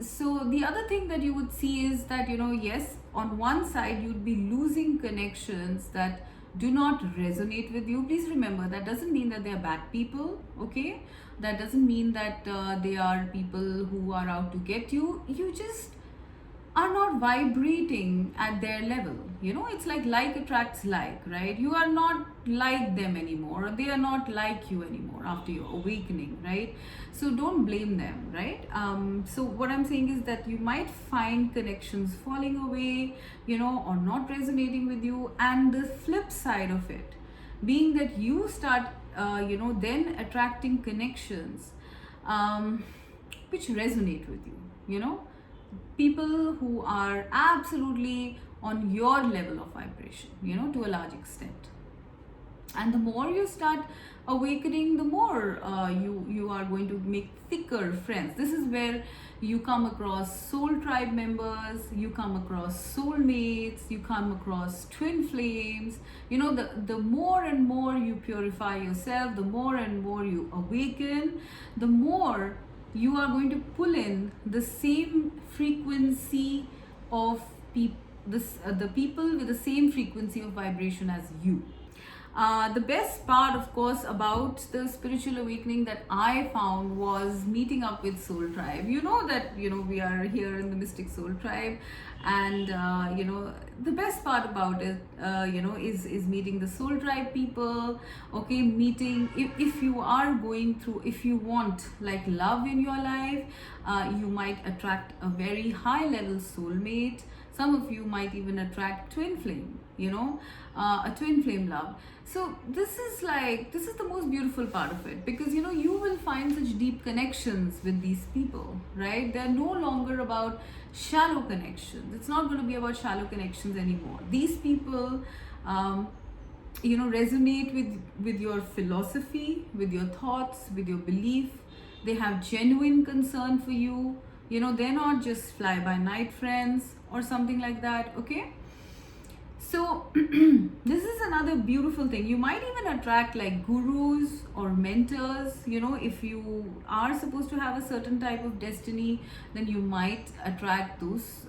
So the other thing that you would see is that yes, on one side you'd be losing connections that do not resonate with you. Please remember, that doesn't mean that they are bad people, okay? That doesn't mean that they are people who are out to get you. You just are not vibrating at their level. It's like attracts like, right? You are not like them anymore, or they are not like you anymore after your awakening, right? So don't blame them, right? So what I'm saying is that you might find connections falling away, or not resonating with you. And the flip side of it being that you start then attracting connections which resonate with you, people who are absolutely on your level of vibration, to a large extent. And the more you start awakening, the more you are going to make thicker friends. This is where you come across soul tribe members, you come across soulmates, you come across twin flames. The more and more you purify yourself, the more and more you awaken, the more you are going to pull in the same frequency of the people with the same frequency of vibration as you. The best part, of course, about the spiritual awakening that I found was meeting up with Soul Tribe. That we are here in the Mystic Soul Tribe, and the best part about it is meeting the Soul Tribe people, okay? Meeting, if you are going through, if you want like love in your life, you might attract a very high level soulmate. Some of you might even attract twin flame, a twin flame love. So this is the most beautiful part of it, because you will find such deep connections with these people, right? They're no longer about shallow connections. It's not going to be about shallow connections anymore. These people resonate with your philosophy, with your thoughts, with your belief. They have genuine concern for you. They're not just fly by night friends or something like that, okay? So this is another beautiful thing. You might even attract like gurus or mentors. You know, if you are supposed to have a certain type of destiny, then you might attract those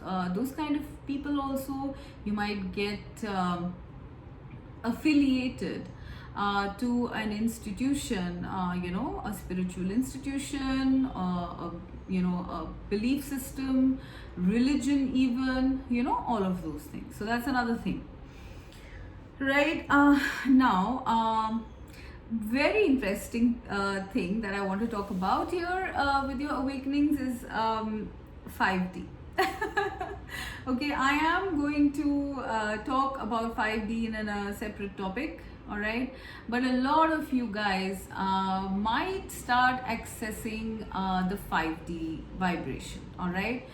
kind of people also. You might get affiliated to an institution, a spiritual institution, a belief system, religion, even, all of those things. So that's another thing. Right now, very interesting thing that I want to talk about here with your awakenings is 5D. Okay, I am going to talk about 5D in a separate topic, all right? But a lot of you guys might start accessing the 5D vibration, all right?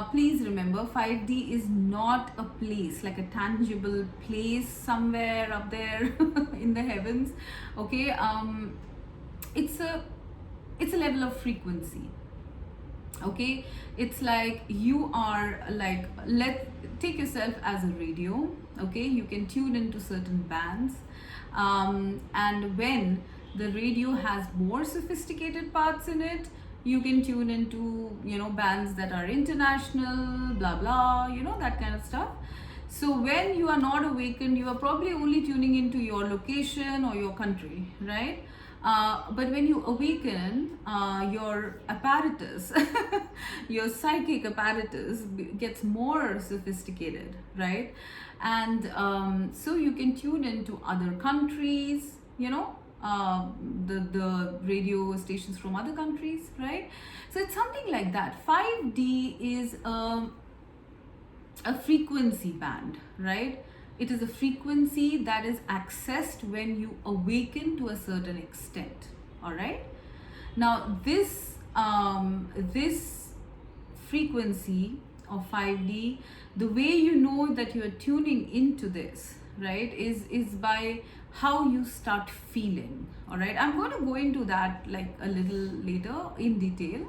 Please remember, 5D is not a place, like a tangible place somewhere up there in the heavens. Okay, it's a level of frequency. Okay, it's like you are like, take yourself as a radio. Okay, you can tune into certain bands, and when the radio has more sophisticated parts in it, you can tune into bands that are international, blah blah, that kind of stuff. So when you are not awakened, you are probably only tuning into your location or your country, right? But when you awaken, your apparatus, your psychic apparatus gets more sophisticated, right? And so you can tune into other countries, the radio stations from other countries, right? So it's something like that. 5D is a frequency band, right? It is a frequency that is accessed when you awaken to a certain extent, all right? Now this frequency of 5D, the way you know that you are tuning into this, right, is by how you start feeling, all right? I'm going to go into that like a little later in detail,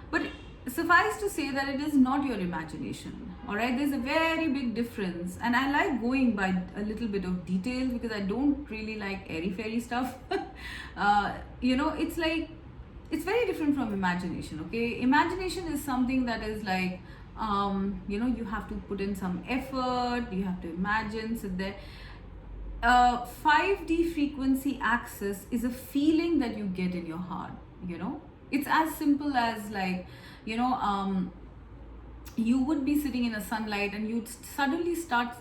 but suffice to say that it is not your imagination, all right? There's a very big difference, and I like going by a little bit of detail because I don't really like airy fairy stuff. It's like, it's very different from imagination. Okay, imagination is something that is like, you have to put in some effort, you have to imagine, sit there. 5D frequency access is a feeling that you get in your heart. It's as simple as like, you would be sitting in a sunlight and you'd suddenly start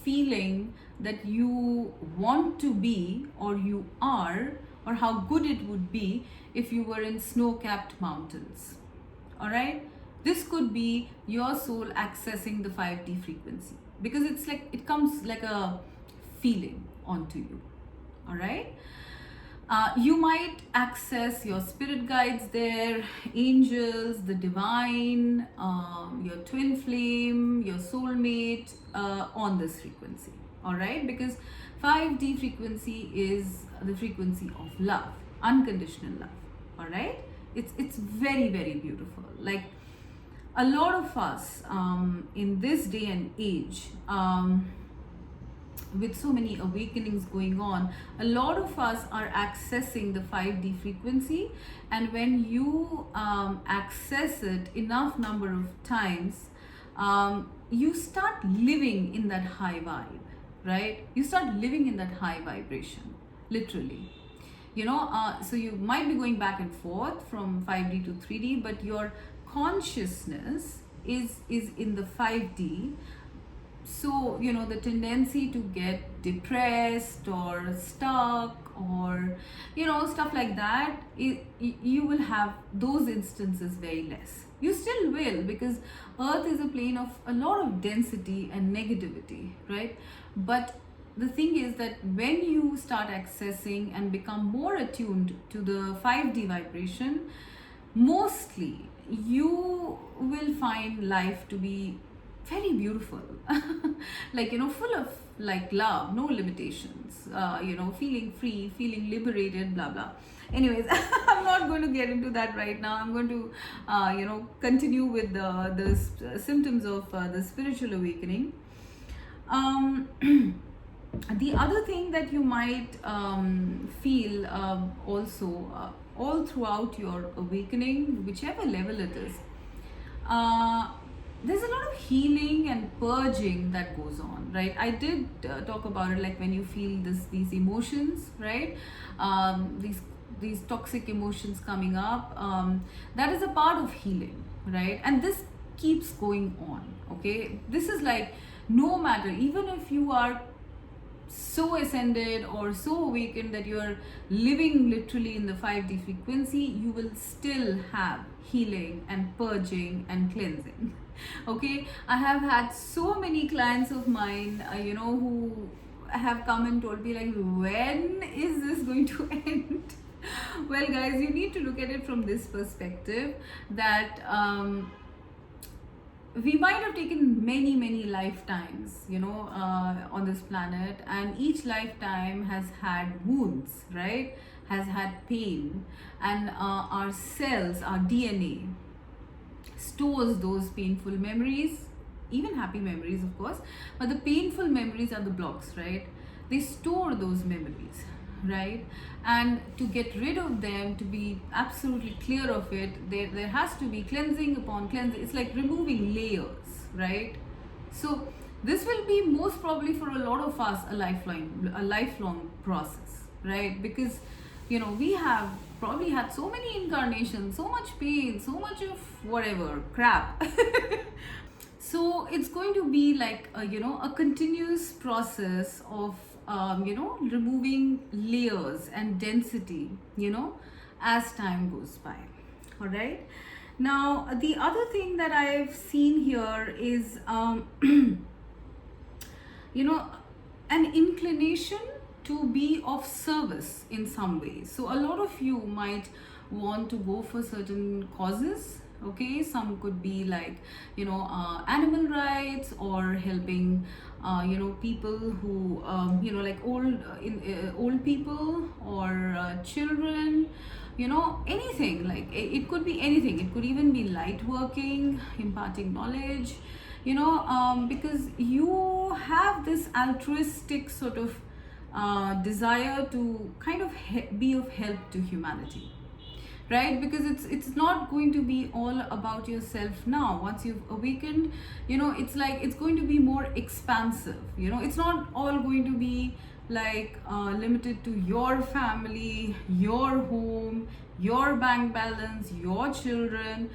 feeling that you want to be, or you are, or how good it would be if you were in snow-capped mountains, all right? This could be your soul accessing the 5D frequency, because it's like, it comes like a feeling onto you, all right? You might access your spirit guides there, angels, the divine, your twin flame, your soulmate, on this frequency, all right? Because 5D frequency is the frequency of love, unconditional love, all right? It's very, very beautiful. Like, a lot of us in this day and age, with so many awakenings going on, a lot of us are accessing the 5D frequency, and when you access it enough number of times, you start living in that high vibe, right? You start living in that high vibration, literally. So you might be going back and forth from 5D to 3D, but your consciousness is in the 5D. So the tendency to get depressed or stuck or stuff like that, you will have those instances very less. You still will, because earth is a plane of a lot of density and negativity, right? But the thing is that when you start accessing and become more attuned to the 5D vibration, mostly you will find life to be very beautiful. Like, full of like love, no limitations, feeling free, feeling liberated, blah blah. Anyways, I'm not going to get into that right now. I'm going to continue with the symptoms of the spiritual awakening. um, the other thing that you might feel also all throughout your awakening, whichever level it is, uh, there's a lot of healing and purging that goes on, right? I did talk about it, like when you feel these emotions, right? These toxic emotions coming up, that is a part of healing, right? And this keeps going on. Okay, this is like, no matter, even if you are so ascended or so awakened that you are living literally in the 5D frequency, you will still have healing and purging and cleansing. Okay, I have had so many clients of mine, who have come and told me, like, when is this going to end? Well, guys, you need to look at it from this perspective that we might have taken many lifetimes, on this planet, and each lifetime has had wounds, right? Has had pain, and our cells, our DNA stores those painful memories, even happy memories, of course, but the painful memories are the blocks, right? They store those memories, right? And to get rid of them, to be absolutely clear of it, there has to be cleansing upon cleansing. It's like removing layers, right? So this will be most probably for a lot of us a lifelong process, right? Because we have probably had so many incarnations, so much pain, so much of whatever crap. So it's going to be like a continuous process of removing layers and density, as time goes by. All right. Now the other thing that I've seen here is an inclination to be of service in some way. So a lot of you might want to go for certain causes. Okay, some could be like animal rights, or helping people who like old people, or children, anything. Like it could be anything. It could even be light working, imparting knowledge, because you have this altruistic sort of desire to kind of be of help to humanity, right? Because it's not going to be all about yourself now. Once you've awakened, it's like it's going to be more expansive. It's not all going to be like limited to your family, your home, your bank balance, your children.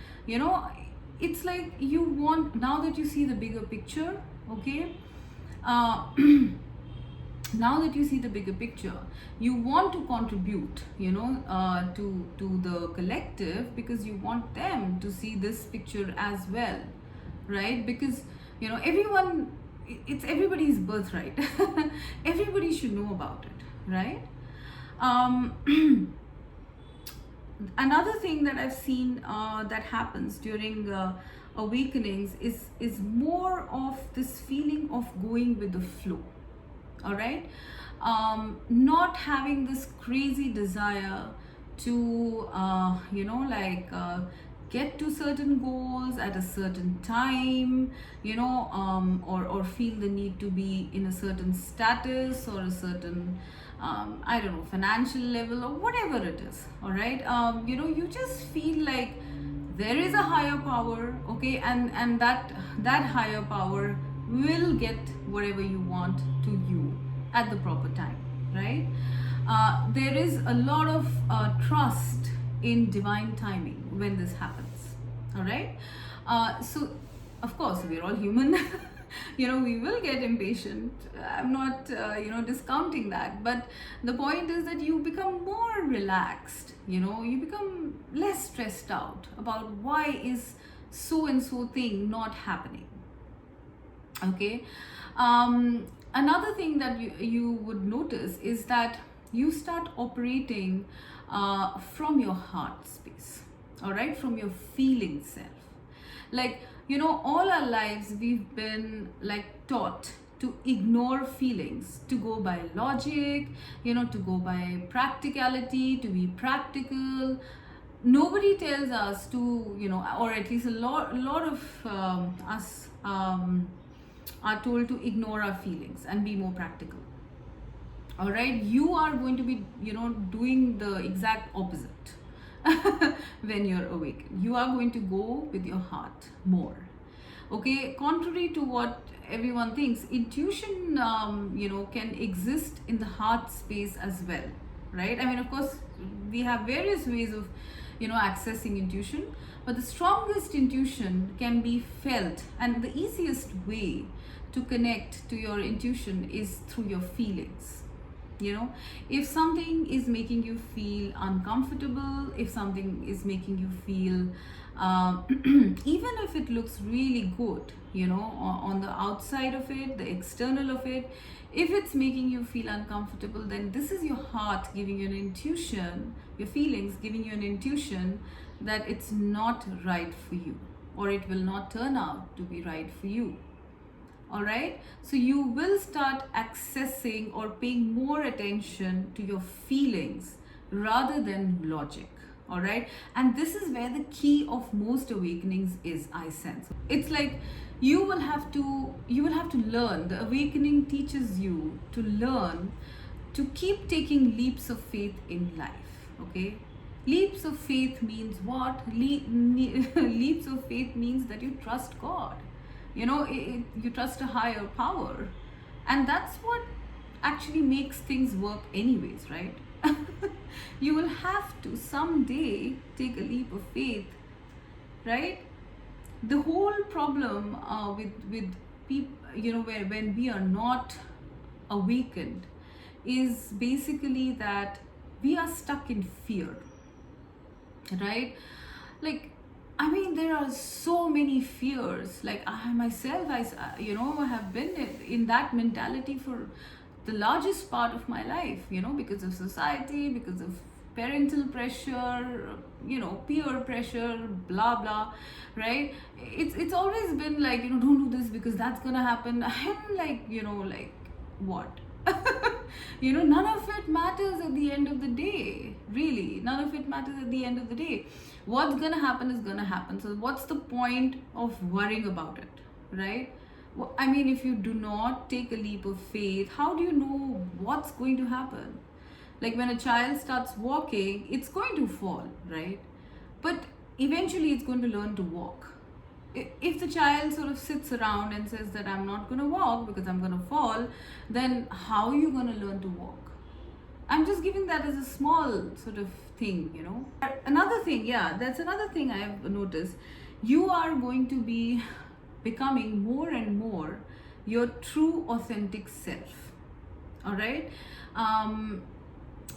It's like you want, now that you see the bigger picture, okay, now that you see the bigger picture, you want to contribute, to the collective, because you want them to see this picture as well, right? Because everyone, it's everybody's birthright. Everybody should know about it, right? Another thing that I've seen that happens during awakenings is more of this feeling of going with the flow. All right, not having this crazy desire to get to certain goals at a certain time, or feel the need to be in a certain status, or a certain I don't know, financial level, or whatever it is. All right, you just feel like there is a higher power, okay, and that higher power will get whatever you want to you at the proper time, right? There is a lot of trust in divine timing when this happens. All right, so of course we're all human. We will get impatient. I'm not discounting that, but the point is that you become more relaxed. You become less stressed out about why is so and so thing not happening. Okay, another thing that you would notice is that you start operating from your heart space, all right, from your feeling self. Like, all our lives we've been like taught to ignore feelings, to go by logic, to go by practicality, to be practical. Nobody tells us to, or at least a lot of us are told to ignore our feelings and be more practical. All right, you are going to be, doing the exact opposite. When you're awake, you are going to go with your heart more. Okay, contrary to what everyone thinks, intuition, can exist in the heart space as well, right? I mean, of course, we have various ways of, accessing intuition, but the strongest intuition can be felt, and the easiest way to connect to your intuition is through your feelings. If something is making you feel uncomfortable, if something is making you feel even if it looks really good, on the outside of it, the external of it, if it's making you feel uncomfortable, then this is your heart giving you an intuition, your feelings giving you an intuition that it's not right for you, or it will not turn out to be right for you. All right, so you will start accessing or paying more attention to your feelings rather than logic. All right, and this is where the key of most awakenings is, I sense. It's like you will have to learn. The awakening teaches you to learn to keep taking leaps of faith in life. Okay, leaps of faith means what? Leaps of faith means that you trust God. You trust a higher power, and that's what actually makes things work anyways, right? You will have to someday take a leap of faith, right? The whole problem with people, where when we are not awakened, is basically that we are stuck in fear, right? Like, I mean, there are so many fears. Like I myself, I have been in that mentality for the largest part of my life, because of society, because of parental pressure, peer pressure, blah blah, right? It's always been like, don't do this because that's gonna happen. I'm like, like what? None of it matters at the end of the day. Really, none of it matters at the end of the day. What's gonna happen is gonna happen. So what's the point of worrying about it, right? I mean, if you do not take a leap of faith, how do you know what's going to happen? Like when a child starts walking, it's going to fall, right? But eventually it's going to learn to walk. If the child sort of sits around and says that I'm not going to walk because I'm going to fall, then how are you going to learn to walk? I'm just giving that as a small sort of thing, Another thing, that's another thing I've noticed. You are going to be becoming more and more your true authentic self. All right?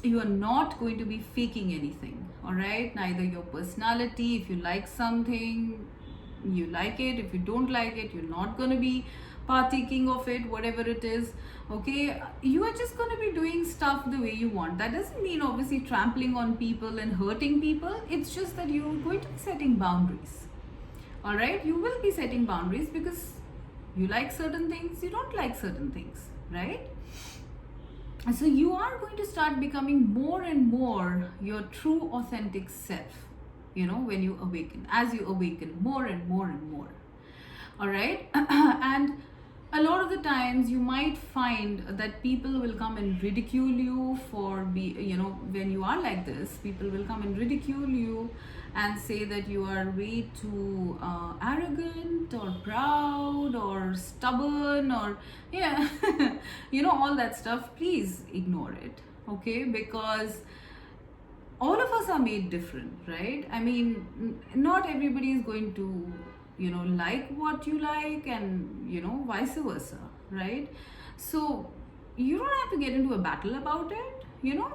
You are not going to be faking anything. All right? Neither your personality. If you like something, you like it. If you don't like it, you're not going to be partaking of it, whatever it is. Okay, you are just going to be doing stuff the way you want. That doesn't mean obviously trampling on people and hurting people. It's just that you're going to be setting boundaries. All right, you will be setting boundaries because you like certain things, you don't like certain things, right? And so you are going to start becoming more and more your true authentic self, when you awaken, as you awaken more and more and more. All right, and a lot of the times you might find that people will come and ridicule you for when you are like this. People will come and ridicule you and say that you are way too arrogant or proud or stubborn or all that stuff. Please ignore it, okay? Because all of us are made different, right? I mean, not everybody is going to like what you like, and vice versa, right? So you don't have to get into a battle about it,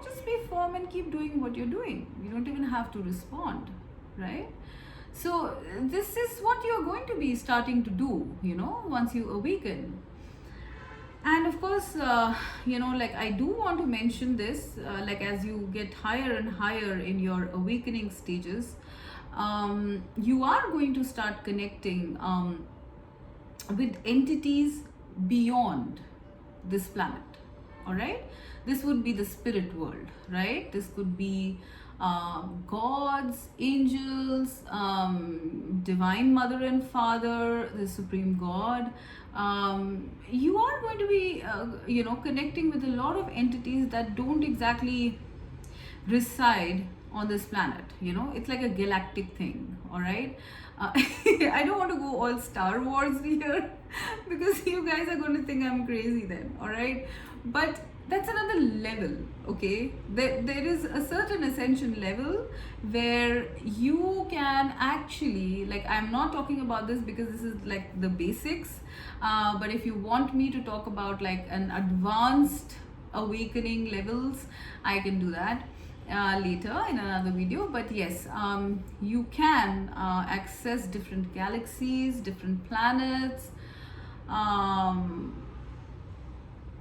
just be firm and keep doing what you're doing. You don't even have to respond, right? So this is what you're going to be starting to do, once you awaken. And of course, like I do want to mention this, like as you get higher and higher in your awakening stages, you are going to start connecting with entities beyond this planet. All right, this would be the spirit world, right? This could be gods, angels, divine mother and father, the supreme god, you are going to be connecting with a lot of entities that don't exactly reside on this planet. It's like a galactic thing. All right. I don't want to go all Star Wars here because you guys are going to think I'm crazy then. All right. But that's another level. Okay, there is a certain ascension level where you can actually, like, I'm not talking about this because this is like the basics, but if you want me to talk about like an advanced awakening levels, I can do that later in another video. But yes, you can access different galaxies, different planets,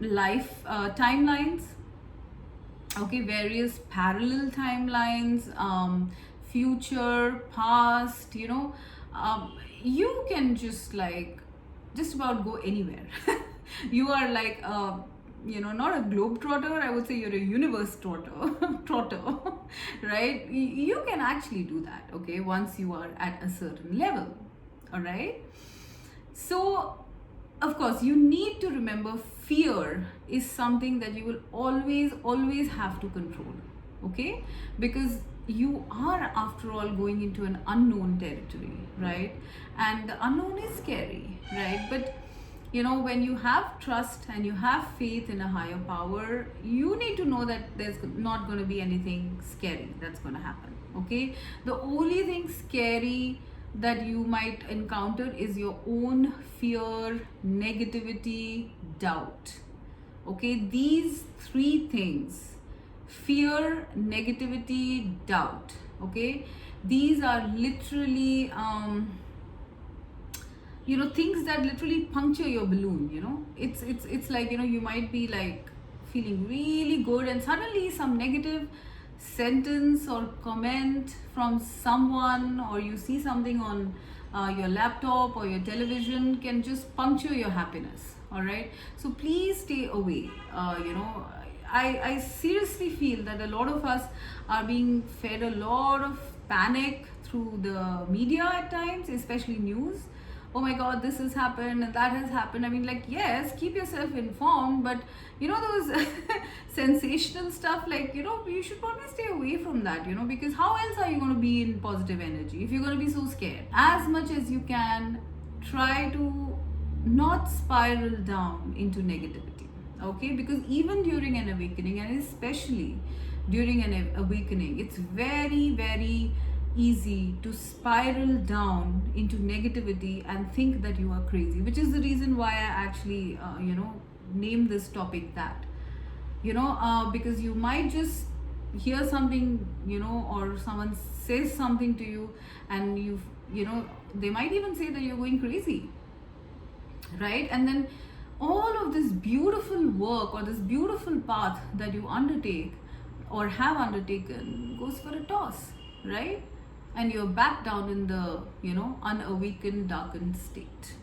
life timelines, okay, various parallel timelines, future, past, you can just about go anywhere. You are like not a globe trotter, I would say you're a universe trotter. Right? You can actually do that, okay, once you are at a certain level. All right. So of course, you need to remember fear is something that you will always have to control, okay? Because you are, after all, going into an unknown territory, right? And the unknown is scary, right? But when you have trust and you have faith in a higher power, you need to know that there's not going to be anything scary that's going to happen, okay? The only thing scary that you might encounter is your own fear, negativity, doubt. Okay, these three things: fear, negativity, doubt. Okay, these are literally things that literally puncture your balloon. It's like you might be like feeling really good, and suddenly some negative sentence or comment from someone, or you see something on your laptop or your television, can just puncture your happiness. All right, so please stay away. I seriously feel that a lot of us are being fed a lot of panic through the media at times, especially news. Oh my god, this has happened and that has happened. I mean, like, yes, keep yourself informed, but those sensational stuff, like, you should probably stay away from that, because how else are you going to be in positive energy if you're going to be so scared? As much as you can, try to not spiral down into negativity, okay? Because even during an awakening, and especially during an awakening, it's very, very easy to spiral down into negativity and think that you are crazy, which is the reason why I actually named this topic that, because you might just hear something, or someone says something to you, and they might even say that you're going crazy, right? And then all of this beautiful work or this beautiful path that you undertake or have undertaken goes for a toss, right? And you're back down in the unawakened, darkened state.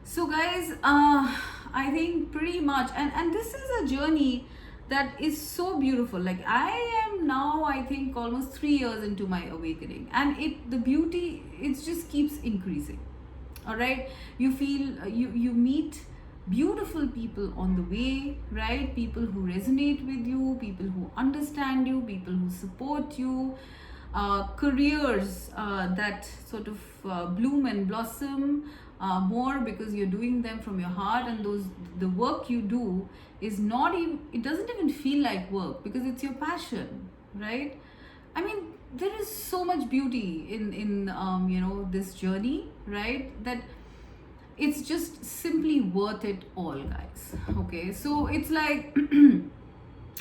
So guys, I think pretty much, and this is a journey that is so beautiful. Like, I am now, I think, almost 3 years into my awakening, and the beauty, it just keeps increasing. All right, you feel you meet beautiful people on the way, right? People who resonate with you, people who understand you, people who support you, careers that sort of bloom and blossom more because you're doing them from your heart, and the work you do is not even, it doesn't even feel like work because it's your passion, right? I mean, there is so much beauty in this journey, right? That it's just simply worth it all, guys. Okay, so it's like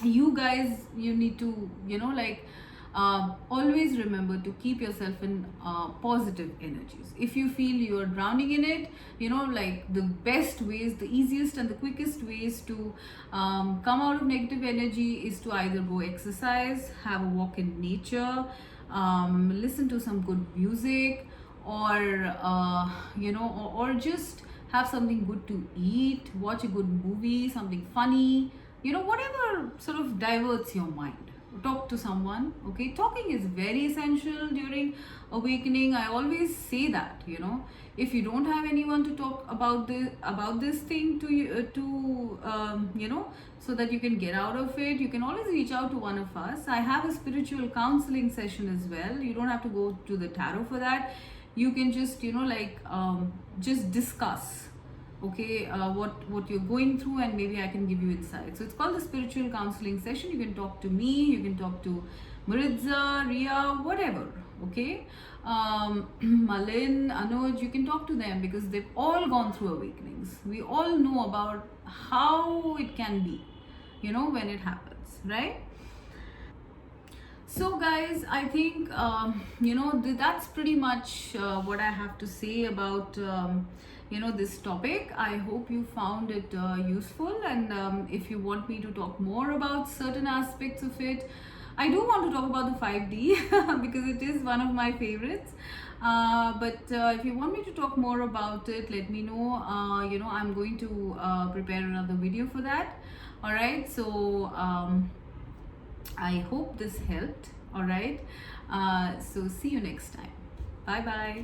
you guys, you need to always remember to keep yourself in positive energies. If you feel you're drowning in it, like, the best ways, the easiest and the quickest ways to come out of negative energy is to either go exercise, have a walk in nature, listen to some good music, or or just have something good to eat, watch a good movie, something funny, whatever sort of diverts your mind. talk to someone. Okay, talking is very essential during awakening. I always say that, you know, if you don't have anyone to talk about this thing to you, you know, so that you can get out of it, you can always reach out to one of us. I have a spiritual counseling session as well. You don't have to go to the tarot for that. You can just, you know, like just discuss, okay, what you're going through, and maybe I can give you insight. So it's called the spiritual counseling session. You can talk to me, you can talk to Maritza, Ria, whatever, okay, Malin, Anuj, you can talk to them because they've all gone through awakenings. We all know about how it can be, you know, when it happens, right? So guys, I think you know, that's pretty much what I have to say about you know, this topic. I hope you found it useful, and if you want me to talk more about certain aspects of it, I do want to talk about the 5D because it is one of my favorites. But if you want me to talk more about it, let me know. You know, I'm going to prepare another video for that. All right, so I hope this helped. All right, so see you next time. Bye bye.